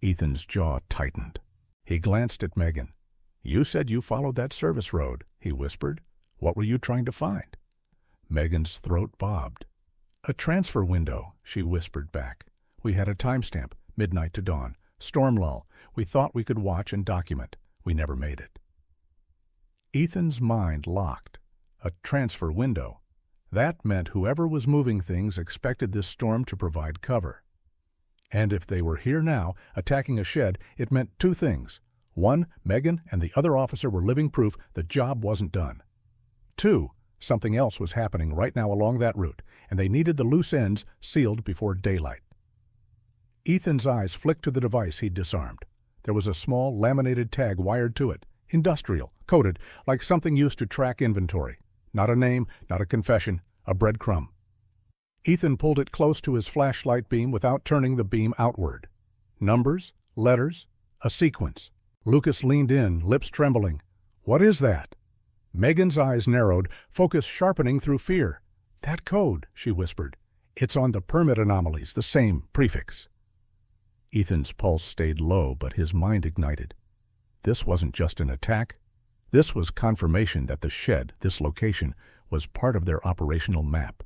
Ethan's jaw tightened. He glanced at Megan. "You said you followed that service road," he whispered. "What were you trying to find?" Megan's throat bobbed. "A transfer window," she whispered back. "We had a timestamp, midnight to dawn. Storm lull. We thought we could watch and document. We never made it." Ethan's mind locked. A transfer window. That meant whoever was moving things expected this storm to provide cover. And if they were here now, attacking a shed, it meant two things. One, Megan and the other officer were living proof the job wasn't done. Two, something else was happening right now along that route, and they needed the loose ends sealed before daylight. Ethan's eyes flicked to the device he'd disarmed. There was a small laminated tag wired to it, industrial, coded, like something used to track inventory. Not a name, not a confession, a breadcrumb. Ethan pulled it close to his flashlight beam without turning the beam outward. Numbers, letters, a sequence. Lucas leaned in, lips trembling. "What is that?" Megan's eyes narrowed, focus sharpening through fear. "That code," she whispered. "It's on the permit anomalies, the same prefix." Ethan's pulse stayed low, but his mind ignited. This wasn't just an attack. This was confirmation that the shed, this location, was part of their operational map.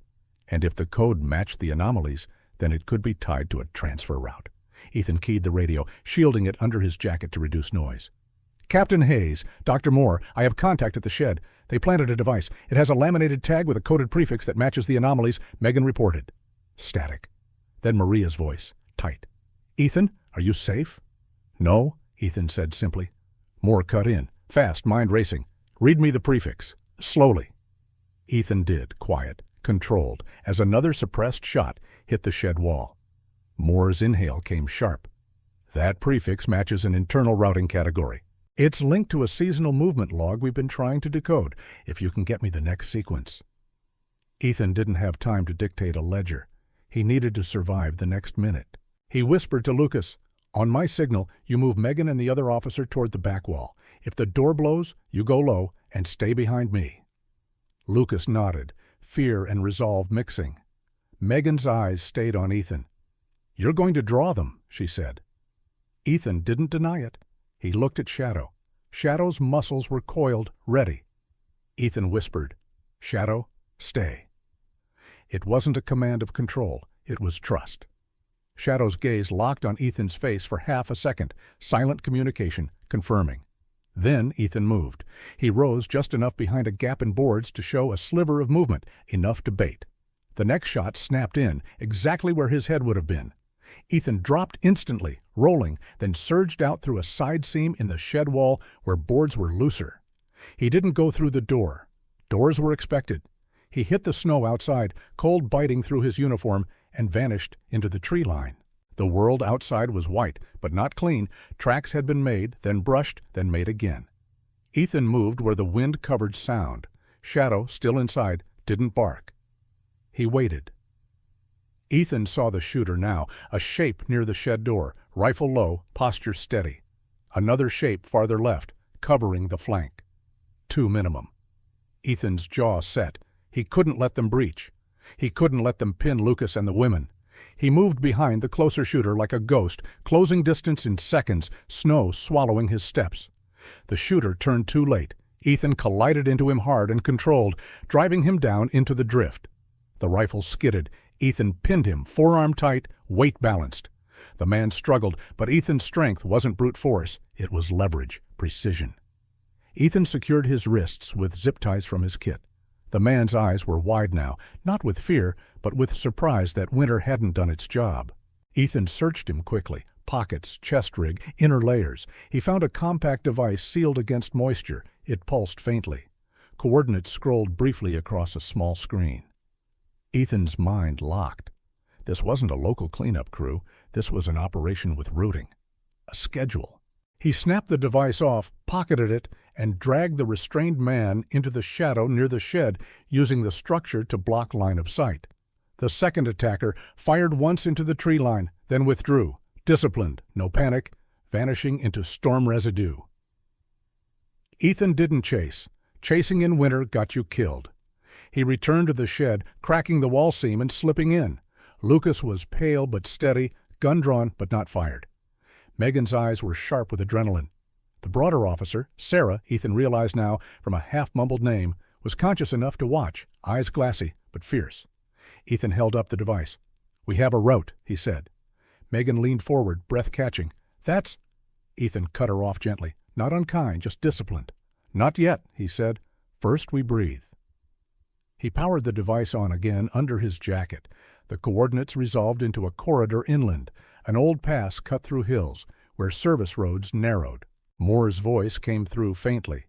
And if the code matched the anomalies, then it could be tied to a transfer route. Ethan keyed the radio, shielding it under his jacket to reduce noise. "Captain Hayes, Dr. Moore, I have contact at the shed. They planted a device. It has a laminated tag with a coded prefix that matches the anomalies," Megan reported. Static. Then Maria's voice, tight. "Ethan, are you safe?" "No," Ethan said simply. Moore cut in, fast, mind racing. "Read me the prefix. Slowly." Ethan did, quiet, controlled, as another suppressed shot hit the shed wall. Moore's inhale came sharp. "That prefix matches an internal routing category. It's linked to a seasonal movement log we've been trying to decode, if you can get me the next sequence." Ethan didn't have time to dictate a ledger. He needed to survive the next minute. He whispered to Lucas, "On my signal, you move Megan and the other officer toward the back wall. If the door blows, you go low and stay behind me." Lucas nodded, fear and resolve mixing. Megan's eyes stayed on Ethan. "You're going to draw them," she said. Ethan didn't deny it. He looked at Shadow. Shadow's muscles were coiled, ready. Ethan whispered, "Shadow, stay." It wasn't a command of control. It was trust. Shadow's gaze locked on Ethan's face for half a second, silent communication, confirming. Then Ethan moved. He rose just enough behind a gap in boards to show a sliver of movement, enough to bait. The next shot snapped in, exactly where his head would have been. Ethan dropped instantly, rolling, then surged out through a side seam in the shed wall where boards were looser. He didn't go through the door. Doors were expected. He hit the snow outside, cold biting through his uniform, and vanished into the tree line. The world outside was white, but not clean. Tracks had been made, then brushed, then made again. Ethan moved where the wind covered sound. Shadow, still inside, didn't bark. He waited. Ethan saw the shooter now, a shape near the shed door, rifle low, posture steady. Another shape farther left, covering the flank. 2 minimum. Ethan's jaw set. He couldn't let them breach. He couldn't let them pin Lucas and the women. He moved behind the closer shooter like a ghost, closing distance in seconds, snow swallowing his steps. The shooter turned too late. Ethan collided into him hard and controlled, driving him down into the drift. The rifle skidded. Ethan pinned him, forearm tight, weight balanced. The man struggled, but Ethan's strength wasn't brute force. It was leverage, precision. Ethan secured his wrists with zip ties from his kit. The man's eyes were wide now, not with fear, but with surprise that winter hadn't done its job. Ethan searched him quickly. Pockets, chest rig, inner layers. He found a compact device sealed against moisture. It pulsed faintly. Coordinates scrolled briefly across a small screen. Ethan's mind locked. This wasn't a local cleanup crew. This was an operation with routing. A schedule. He snapped the device off, pocketed it, and dragged the restrained man into the shadow near the shed, using the structure to block line of sight. The second attacker fired once into the tree line, then withdrew. Disciplined, no panic, vanishing into storm residue. Ethan didn't chase. Chasing in winter got you killed. He returned to the shed, cracking the wall seam and slipping in. Lucas was pale but steady, gun drawn but not fired. Megan's eyes were sharp with adrenaline. The broader officer, Sarah, Ethan realized now from a half-mumbled name, was conscious enough to watch, eyes glassy but fierce. Ethan held up the device. "We have a route," he said. Megan leaned forward, breath catching. "That's—" Ethan cut her off gently. Not unkind, just disciplined. "Not yet," he said. "First we breathe." He powered the device on again under his jacket. The coordinates resolved into a corridor inland, an old pass cut through hills, where service roads narrowed. Moore's voice came through faintly.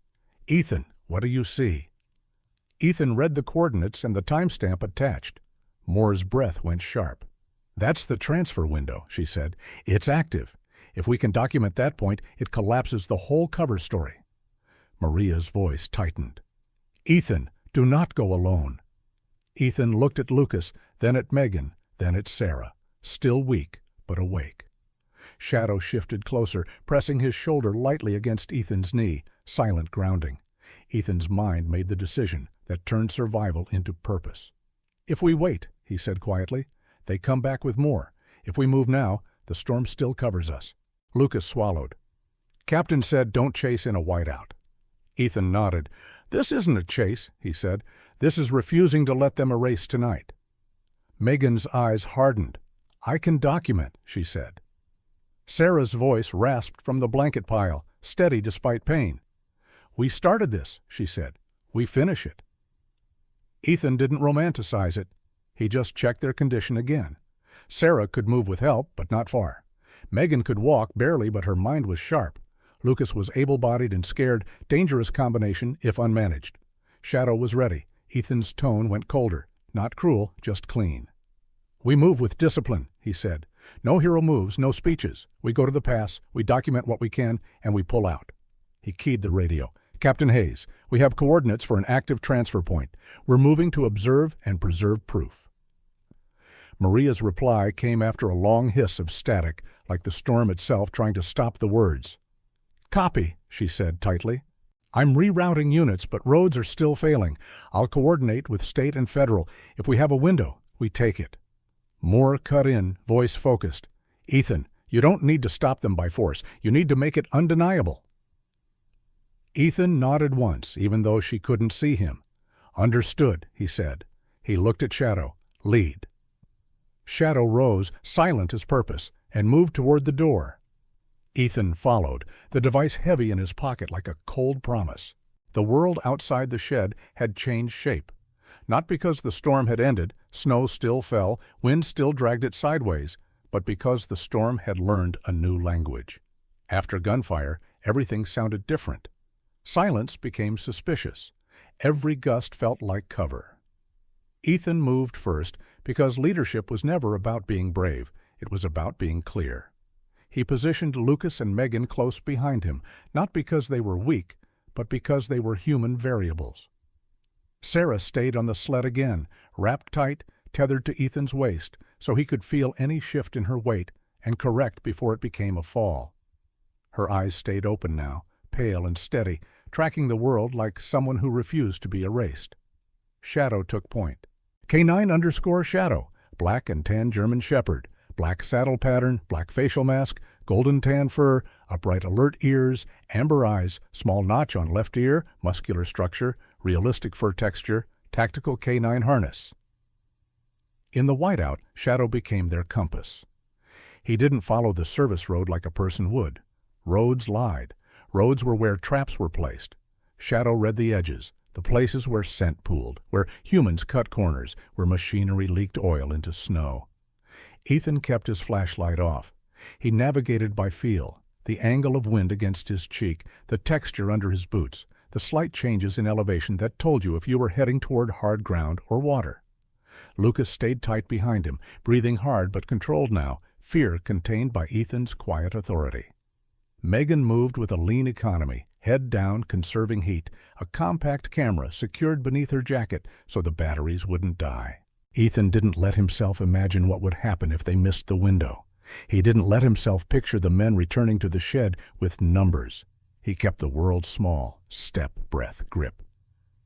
"Ethan, what do you see?" Ethan read the coordinates and the timestamp attached. Moore's breath went sharp. "That's the transfer window," she said. "It's active. If we can document that point, it collapses the whole cover story." Maria's voice tightened. "Ethan, do not go alone." Ethan looked at Lucas, then at Megan, then at Sarah, still weak but awake. Shadow shifted closer, pressing his shoulder lightly against Ethan's knee, silent grounding. Ethan's mind made the decision that turned survival into purpose. "If we wait," he said quietly, "they come back with more. If we move now, the storm still covers us." Lucas swallowed. "Captain said don't chase in a whiteout." Ethan nodded. "This isn't a chase," he said. "This is refusing to let them erase tonight." Megan's eyes hardened. "I can document," she said. Sarah's voice rasped from the blanket pile, steady despite pain. "We started this," she said. "We finish it." Ethan didn't romanticize it. He just checked their condition again. Sarah could move with help, but not far. Megan could walk barely, but her mind was sharp. Lucas was able-bodied and scared, dangerous combination if unmanaged. Shadow was ready. Ethan's tone went colder. Not cruel, just clean. "We move with discipline," he said. "No hero moves, no speeches. We go to the pass, we document what we can, and we pull out." He keyed the radio. "Captain Hayes, we have coordinates for an active transfer point. We're moving to observe and preserve proof." Maria's reply came after a long hiss of static, like the storm itself trying to stop the words. "Copy," she said tightly. "I'm rerouting units, but roads are still failing. I'll coordinate with state and federal. If we have a window, we take it." Moore cut in, voice focused. "Ethan, you don't need to stop them by force. You need to make it undeniable." Ethan nodded once, even though she couldn't see him. "Understood," he said. He looked at Shadow. "Lead." Shadow rose, silent as purpose, and moved toward the door. Ethan followed, the device heavy in his pocket like a cold promise. The world outside the shed had changed shape. Not because the storm had ended, snow still fell, wind still dragged it sideways, but because the storm had learned a new language. After gunfire, everything sounded different. Silence became suspicious. Every gust felt like cover. Ethan moved first because leadership was never about being brave. It was about being clear. He positioned Lucas and Megan close behind him, not because they were weak, but because they were human variables. Sarah stayed on the sled again, wrapped tight, tethered to Ethan's waist, so he could feel any shift in her weight and correct before it became a fall. Her eyes stayed open now, pale and steady, tracking the world like someone who refused to be erased. Shadow took point. K9_Shadow, black and tan German Shepherd, black saddle pattern, black facial mask, golden tan fur, upright alert ears, amber eyes, small notch on left ear, muscular structure, realistic fur texture, tactical K9 harness. In the whiteout, Shadow became their compass. He didn't follow the service road like a person would. Roads lied. Roads were where traps were placed. Shadow read the edges, the places where scent pooled, where humans cut corners, where machinery leaked oil into snow. Ethan kept his flashlight off. He navigated by feel, the angle of wind against his cheek, the texture under his boots, the slight changes in elevation that told you if you were heading toward hard ground or water. Lucas stayed tight behind him, breathing hard but controlled now, fear contained by Ethan's quiet authority. Megan moved with a lean economy, head down, conserving heat, a compact camera secured beneath her jacket so the batteries wouldn't die. Ethan didn't let himself imagine what would happen if they missed the window. He didn't let himself picture the men returning to the shed with numbers. He kept the world small, step, breath, grip.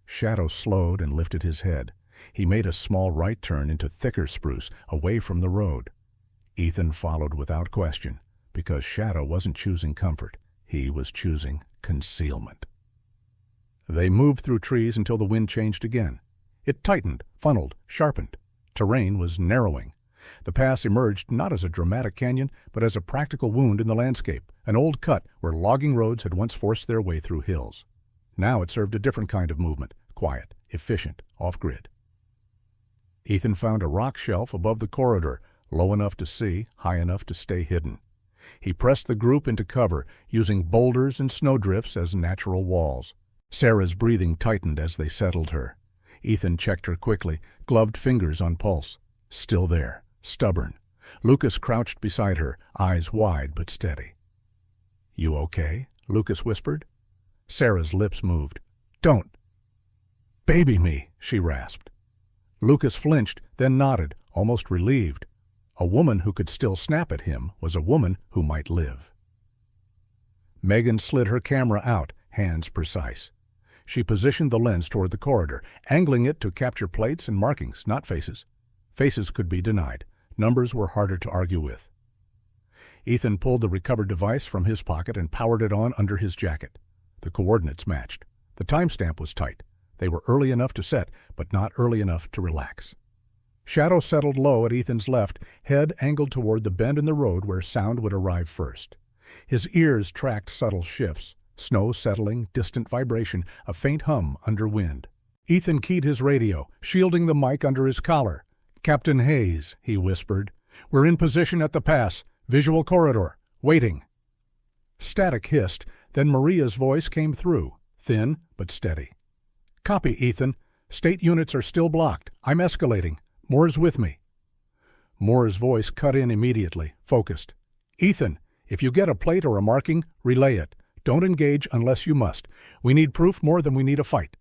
Shadow slowed and lifted his head. He made a small right turn into thicker spruce, away from the road. Ethan followed without question, because Shadow wasn't choosing comfort. He was choosing concealment. They moved through trees until the wind changed again. It tightened, funneled, sharpened. Terrain was narrowing. The pass emerged not as a dramatic canyon, but as a practical wound in the landscape, an old cut where logging roads had once forced their way through hills. Now it served a different kind of movement, quiet, efficient, off-grid. Ethan found a rock shelf above the corridor, low enough to see, high enough to stay hidden. He pressed the group into cover, using boulders and snowdrifts as natural walls. Sarah's breathing tightened as they settled her. Ethan checked her quickly, gloved fingers on pulse. Still there, stubborn. Lucas crouched beside her, eyes wide but steady. "You okay?" Lucas whispered. Sarah's lips moved. "Don't." "Baby me," she rasped. Lucas flinched, then nodded, almost relieved. A woman who could still snap at him was a woman who might live. Megan slid her camera out, hands precise. She positioned the lens toward the corridor, angling it to capture plates and markings, not faces. Faces could be denied. Numbers were harder to argue with. Ethan pulled the recovered device from his pocket and powered it on under his jacket. The coordinates matched. The timestamp was tight. They were early enough to set, but not early enough to relax. Shadow settled low at Ethan's left, head angled toward the bend in the road where sound would arrive first. His ears tracked subtle shifts. Snow settling, distant vibration, a faint hum under wind. Ethan keyed his radio, shielding the mic under his collar. "Captain Hayes," he whispered. "We're in position at the pass. Visual corridor. Waiting." Static hissed, then Maria's voice came through, thin but steady. "Copy, Ethan. State units are still blocked. I'm escalating. Moore's with me." Moore's voice cut in immediately, focused. "Ethan, if you get a plate or a marking, relay it. Don't engage unless you must. We need proof more than we need a fight."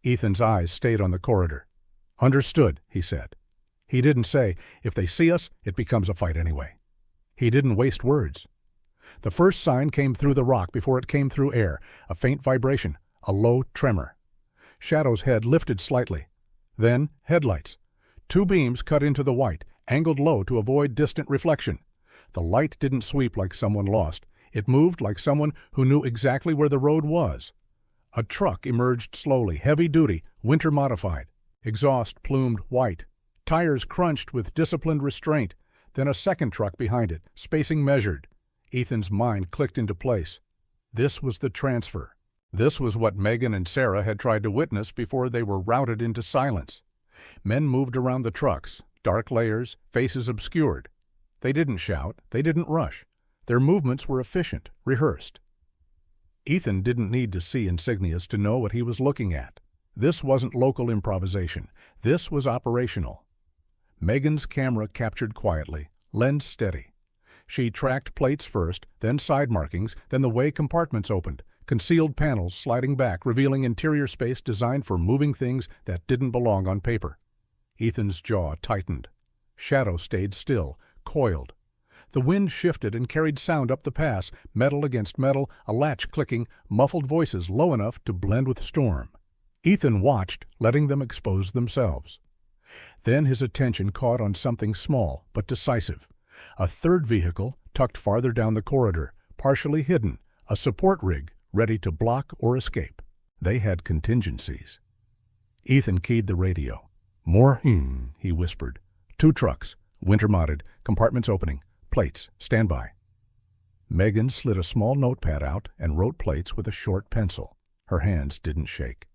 Ethan's eyes stayed on the corridor. "Understood," he said. He didn't say, "If they see us, it becomes a fight anyway." He didn't waste words. The first sign came through the rock before it came through air, a faint vibration, a low tremor. Shadow's head lifted slightly. Then headlights. Two beams cut into the white, angled low to avoid distant reflection. The light didn't sweep like someone lost. It moved like someone who knew exactly where the road was. A truck emerged slowly, heavy-duty, winter-modified. Exhaust plumed white. Tires crunched with disciplined restraint. Then a second truck behind it, spacing measured. Ethan's mind clicked into place. This was the transfer. This was what Megan and Sarah had tried to witness before they were routed into silence. Men moved around the trucks, dark layers, faces obscured. They didn't shout, they didn't rush. Their movements were efficient, rehearsed. Ethan didn't need to see insignias to know what he was looking at. This wasn't local improvisation. This was operational. Megan's camera captured quietly, lens steady. She tracked plates first, then side markings, then the way compartments opened, concealed panels sliding back, revealing interior space designed for moving things that didn't belong on paper. Ethan's jaw tightened. Shadow stayed still, coiled. The wind shifted and carried sound up the pass, metal against metal, a latch clicking, muffled voices low enough to blend with storm. Ethan watched, letting them expose themselves. Then his attention caught on something small but decisive. A third vehicle, tucked farther down the corridor, partially hidden, a support rig, ready to block or escape. They had contingencies. Ethan keyed the radio. "More, he whispered. 2 trucks, winter-modded, compartments opening. Plates, stand by. Megan slid a small notepad out and wrote plates with a short pencil. Her hands didn't shake.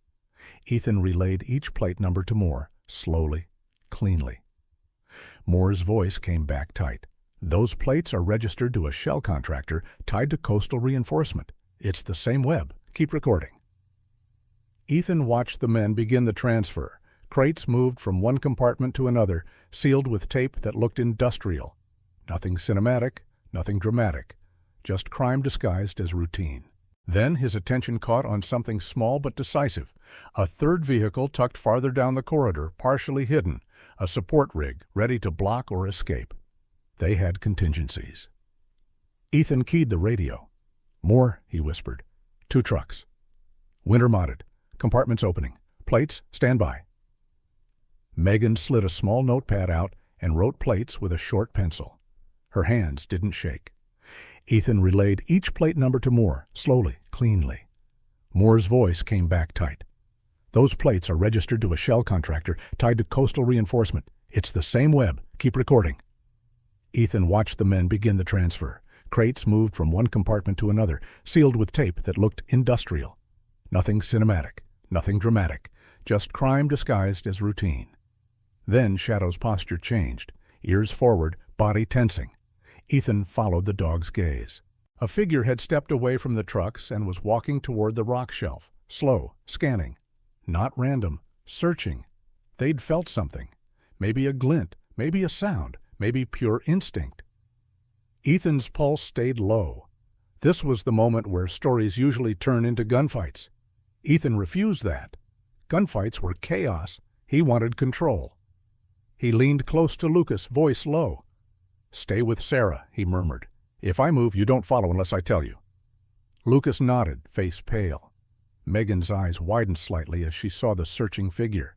Ethan relayed each plate number to Moore, slowly, cleanly. Moore's voice came back tight. Those plates are registered to a shell contractor tied to coastal reinforcement. It's the same web. Keep recording. Ethan watched the men begin the transfer. Crates moved from one compartment to another, sealed with tape that looked industrial. Nothing cinematic, nothing dramatic, just crime disguised as routine. Then his attention caught on something small but decisive. A third vehicle tucked farther down the corridor, partially hidden, a support rig ready to block or escape. They had contingencies. Ethan keyed the radio. "Moore," he whispered. "2 trucks. Winter modded. Compartments opening. Plates, stand by." Megan slid a small notepad out and wrote plates with a short pencil. Her hands didn't shake. Ethan relayed each plate number to Moore, slowly, cleanly. Moore's voice came back tight. "Those plates are registered to a shell contractor tied to coastal reinforcement. It's the same web. Keep recording." Ethan watched the men begin the transfer. Crates moved from one compartment to another, sealed with tape that looked industrial. Nothing cinematic, nothing dramatic, just crime disguised as routine. Then Shadow's posture changed, ears forward, body tensing. Ethan followed the dog's gaze. A figure had stepped away from the trucks and was walking toward the rock shelf, slow, scanning. Not random, searching. They'd felt something. Maybe a glint, maybe a sound, maybe pure instinct. Ethan's pulse stayed low. This was the moment where stories usually turn into gunfights. Ethan refused that. Gunfights were chaos. He wanted control. He leaned close to Lucas, voice low. "Stay with Sarah," he murmured. "If I move, you don't follow unless I tell you." Lucas nodded, face pale. Megan's eyes widened slightly as she saw the searching figure.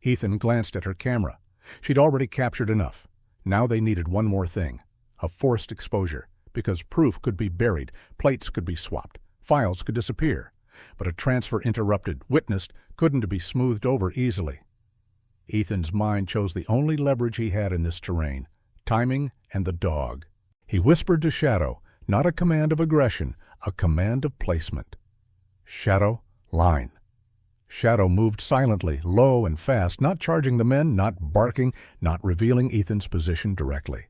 Ethan glanced at her camera. She'd already captured enough. Now they needed one more thing, a forced exposure, because proof could be buried, plates could be swapped, files could disappear. But a transfer interrupted, witnessed, couldn't be smoothed over easily. Ethan's mind chose the only leverage he had in this terrain, timing and the dog. He whispered to Shadow, not a command of aggression, a command of placement. "Shadow, line." Shadow moved silently, low and fast, not charging the men, not barking, not revealing Ethan's position directly.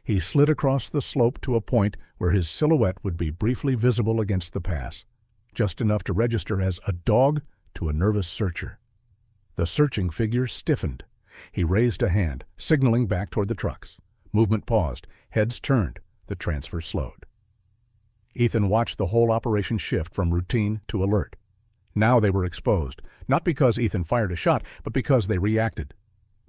He slid across the slope to a point where his silhouette would be briefly visible against the pass, just enough to register as a dog to a nervous searcher. The searching figure stiffened. He raised a hand, signaling back toward the trucks. Movement paused, heads turned, the transfer slowed. Ethan watched the whole operation shift from routine to alert. Now they were exposed, not because Ethan fired a shot, but because they reacted.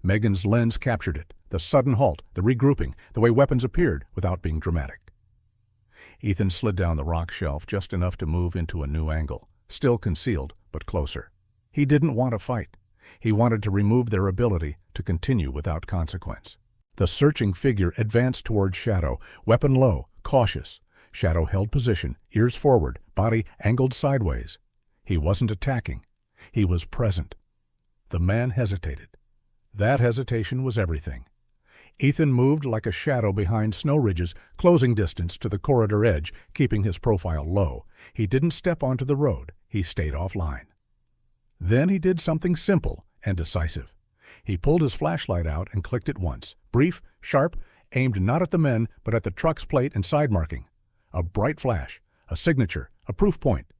Megan's lens captured it, the sudden halt, the regrouping, the way weapons appeared without being dramatic. Ethan slid down the rock shelf just enough to move into a new angle, still concealed, but closer. He didn't want to fight. He wanted to remove their ability to continue without consequence. The searching figure advanced toward Shadow, weapon low, cautious. Shadow held position, ears forward, body angled sideways. He wasn't attacking. He was present. The man hesitated. That hesitation was everything. Ethan moved like a shadow behind snow ridges, closing distance to the corridor edge, keeping his profile low. He didn't step onto the road. He stayed offline. Then he did something simple and decisive. He pulled his flashlight out and clicked it once. Brief, sharp, aimed not at the men, but at the truck's plate and side marking. A bright flash, a signature, a proof point.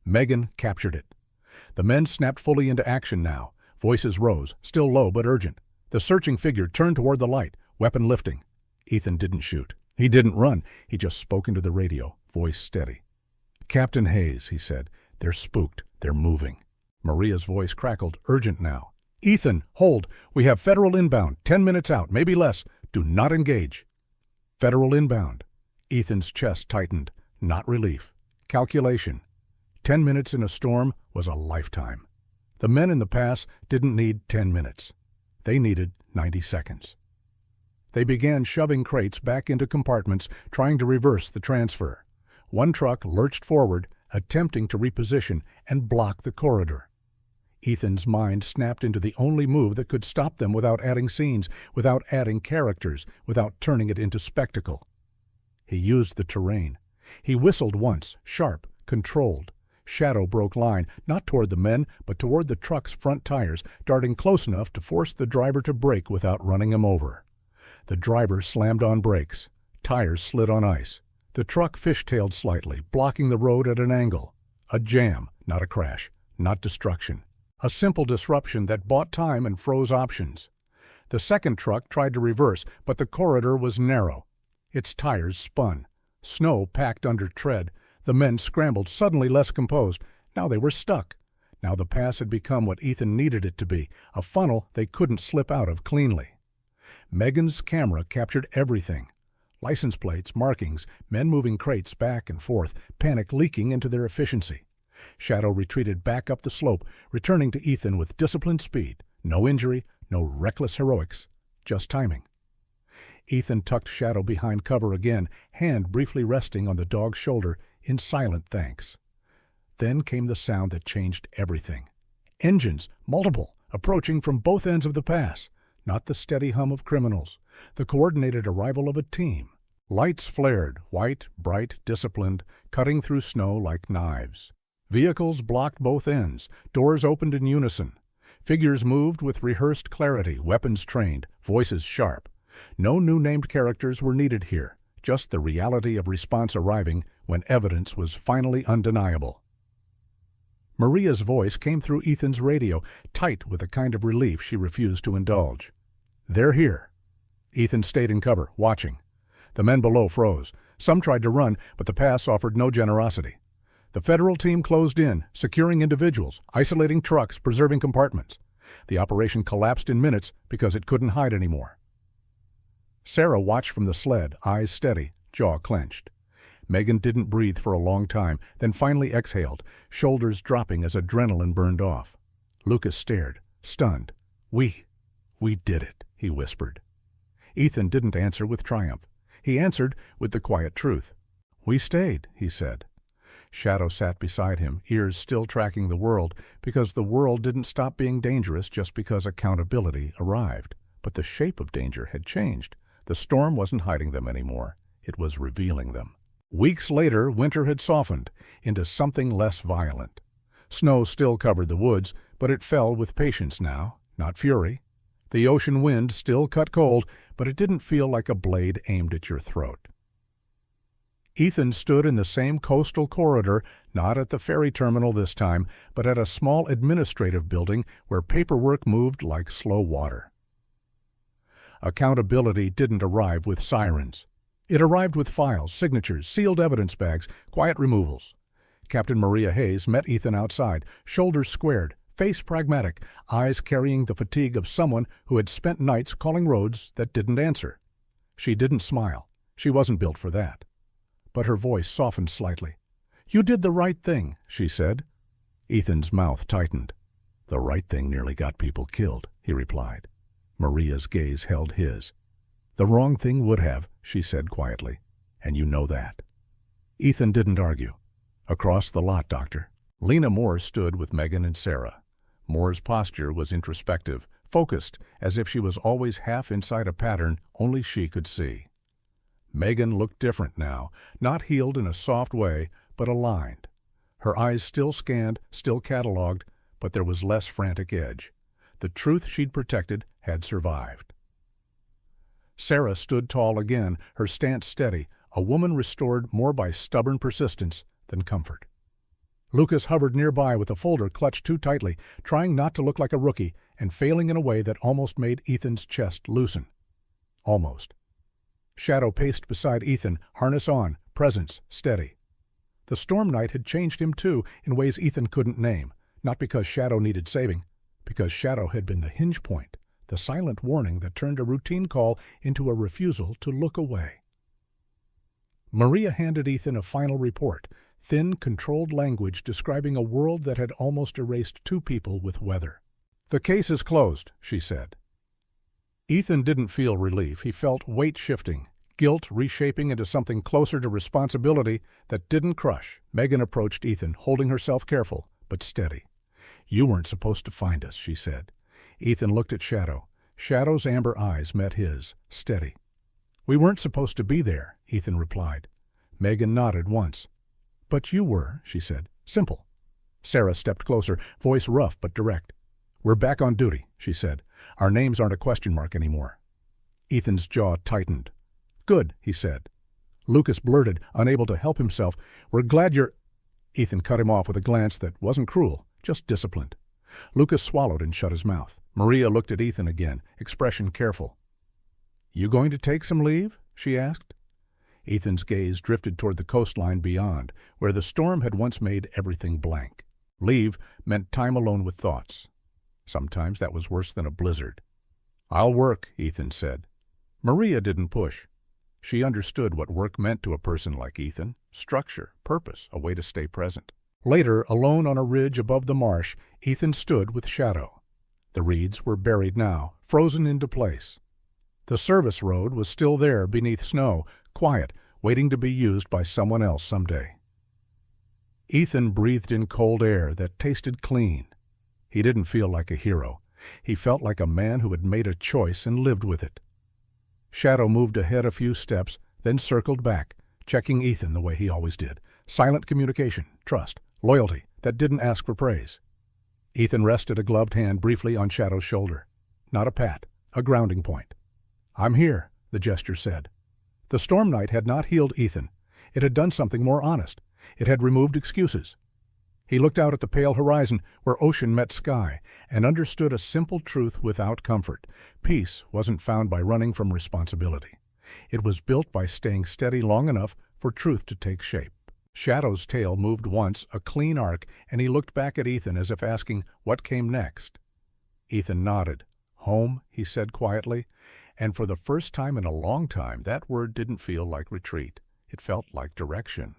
Megan captured it. The men snapped fully into action now. Voices rose, still low but urgent. The searching figure turned toward the light, weapon lifting. Ethan didn't shoot. He didn't run. He just spoke into the radio, voice steady. "Captain Hayes," he said, "they're spooked. They're moving." Maria's voice crackled, urgent now. "Ethan, hold. We have Federal inbound, 10 minutes out, maybe less. Do not engage." Federal inbound. Ethan's chest tightened. Not relief. Calculation. 10 minutes in a storm was a lifetime. The men in the pass didn't need 10 minutes. They needed 90 seconds. They began shoving crates back into compartments, trying to reverse the transfer. One truck lurched forward, attempting to reposition and block the corridor. Ethan's mind snapped into the only move that could stop them without adding scenes, without adding characters, without turning it into spectacle. He used the terrain. He whistled once, sharp, controlled. Shadow broke line, not toward the men, but toward the truck's front tires, darting close enough to force the driver to brake without running him over. The driver slammed on brakes. Tires slid on ice. The truck fishtailed slightly, blocking the road at an angle. A jam, not a crash, not destruction. A simple disruption that bought time and froze options. The second truck tried to reverse, but the corridor was narrow. Its tires spun. Snow packed under tread. The men scrambled, suddenly less composed. Now they were stuck. Now the pass had become what Ethan needed it to be, a funnel they couldn't slip out of cleanly. Megan's camera captured everything. License plates, markings, men moving crates back and forth, panic leaking into their efficiency. Shadow retreated back up the slope, returning to Ethan with disciplined speed. No injury, no reckless heroics, just timing. Ethan tucked Shadow behind cover again, hand briefly resting on the dog's shoulder in silent thanks. Then came the sound that changed everything. Engines, multiple, approaching from both ends of the pass. Not the steady hum of criminals, the coordinated arrival of a team. Lights flared, white, bright, disciplined, cutting through snow like knives. Vehicles blocked both ends, doors opened in unison. Figures moved with rehearsed clarity, weapons trained, voices sharp. No new named characters were needed here, just the reality of response arriving when evidence was finally undeniable. Maria's voice came through Ethan's radio, tight with a kind of relief she refused to indulge. "They're here." Ethan stayed in cover, watching. The men below froze. Some tried to run, but the pass offered no generosity. The federal team closed in, securing individuals, isolating trucks, preserving compartments. The operation collapsed in minutes because it couldn't hide anymore. Sarah watched from the sled, eyes steady, jaw clenched. Megan didn't breathe for a long time, then finally exhaled, shoulders dropping as adrenaline burned off. Lucas stared, stunned. We did it," he whispered. Ethan didn't answer with triumph. He answered with the quiet truth. "We stayed," he said. Shadow sat beside him, ears still tracking the world, because the world didn't stop being dangerous just because accountability arrived. But the shape of danger had changed. The storm wasn't hiding them anymore. It was revealing them. Weeks later, winter had softened into something less violent. Snow still covered the woods, but it fell with patience now, not fury. The ocean wind still cut cold, but it didn't feel like a blade aimed at your throat. Ethan stood in the same coastal corridor, not at the ferry terminal this time, but at a small administrative building where paperwork moved like slow water. Accountability didn't arrive with sirens. It arrived with files, signatures, sealed evidence bags, quiet removals. Captain Maria Hayes met Ethan outside, shoulders squared, face pragmatic, eyes carrying the fatigue of someone who had spent nights calling roads that didn't answer. She didn't smile. She wasn't built for that. But her voice softened slightly. "You did the right thing," she said. Ethan's mouth tightened. "The right thing nearly got people killed," he replied. Maria's gaze held his. "The wrong thing would have," she said quietly, "and you know that." Ethan didn't argue. "Across the lot, Doctor." Lena Moore stood with Megan and Sarah. Moore's posture was introspective, focused, as if she was always half inside a pattern only she could see. Megan looked different now, not healed in a soft way, but aligned. Her eyes still scanned, still cataloged, but there was less frantic edge. The truth she'd protected had survived. Sarah stood tall again, her stance steady, a woman restored more by stubborn persistence than comfort. Lucas hovered nearby with a folder clutched too tightly, trying not to look like a rookie, and failing in a way that almost made Ethan's chest loosen. Almost. Shadow paced beside Ethan, harness on, presence steady. The Storm Knight had changed him too, in ways Ethan couldn't name, not because Shadow needed saving, because Shadow had been the hinge point, the silent warning that turned a routine call into a refusal to look away. Maria handed Ethan a final report, thin, controlled language describing a world that had almost erased two people with weather. "The case is closed," she said. Ethan didn't feel relief. He felt weight shifting, guilt reshaping into something closer to responsibility that didn't crush. Megan approached Ethan, holding herself careful, but steady. "You weren't supposed to find us," she said. Ethan looked at Shadow. Shadow's amber eyes met his, steady. "We weren't supposed to be there," Ethan replied. Megan nodded once. "But you were," she said. "Simple." Sarah stepped closer, voice rough but direct. "We're back on duty," she said. "Our names aren't a question mark anymore." Ethan's jaw tightened. "Good," he said. Lucas blurted, unable to help himself. "We're glad you're—" Ethan cut him off with a glance that wasn't cruel, just disciplined. Lucas swallowed and shut his mouth. Maria looked at Ethan again, expression careful. "You going to take some leave?" she asked. Ethan's gaze drifted toward the coastline beyond, where the storm had once made everything blank. Leave meant time alone with thoughts. Sometimes that was worse than a blizzard. "I'll work," Ethan said. Maria didn't push. She understood what work meant to a person like Ethan. Structure, purpose, a way to stay present. Later, alone on a ridge above the marsh, Ethan stood with Shadow. The reeds were buried now, frozen into place. The service road was still there beneath snow, quiet, waiting to be used by someone else someday. Ethan breathed in cold air that tasted clean. He didn't feel like a hero. He felt like a man who had made a choice and lived with it. Shadow moved ahead a few steps, then circled back, checking Ethan the way he always did. Silent communication, trust, loyalty that didn't ask for praise. Ethan rested a gloved hand briefly on Shadow's shoulder. Not a pat, a grounding point. "I'm here," the gesture said. The storm night had not healed Ethan. It had done something more honest. It had removed excuses. He looked out at the pale horizon where ocean met sky and understood a simple truth without comfort. Peace wasn't found by running from responsibility. It was built by staying steady long enough for truth to take shape. Shadow's tail moved once, a clean arc, and he looked back at Ethan as if asking what came next. Ethan nodded. "Home," he said quietly, and for the first time in a long time that word didn't feel like retreat. It felt like direction.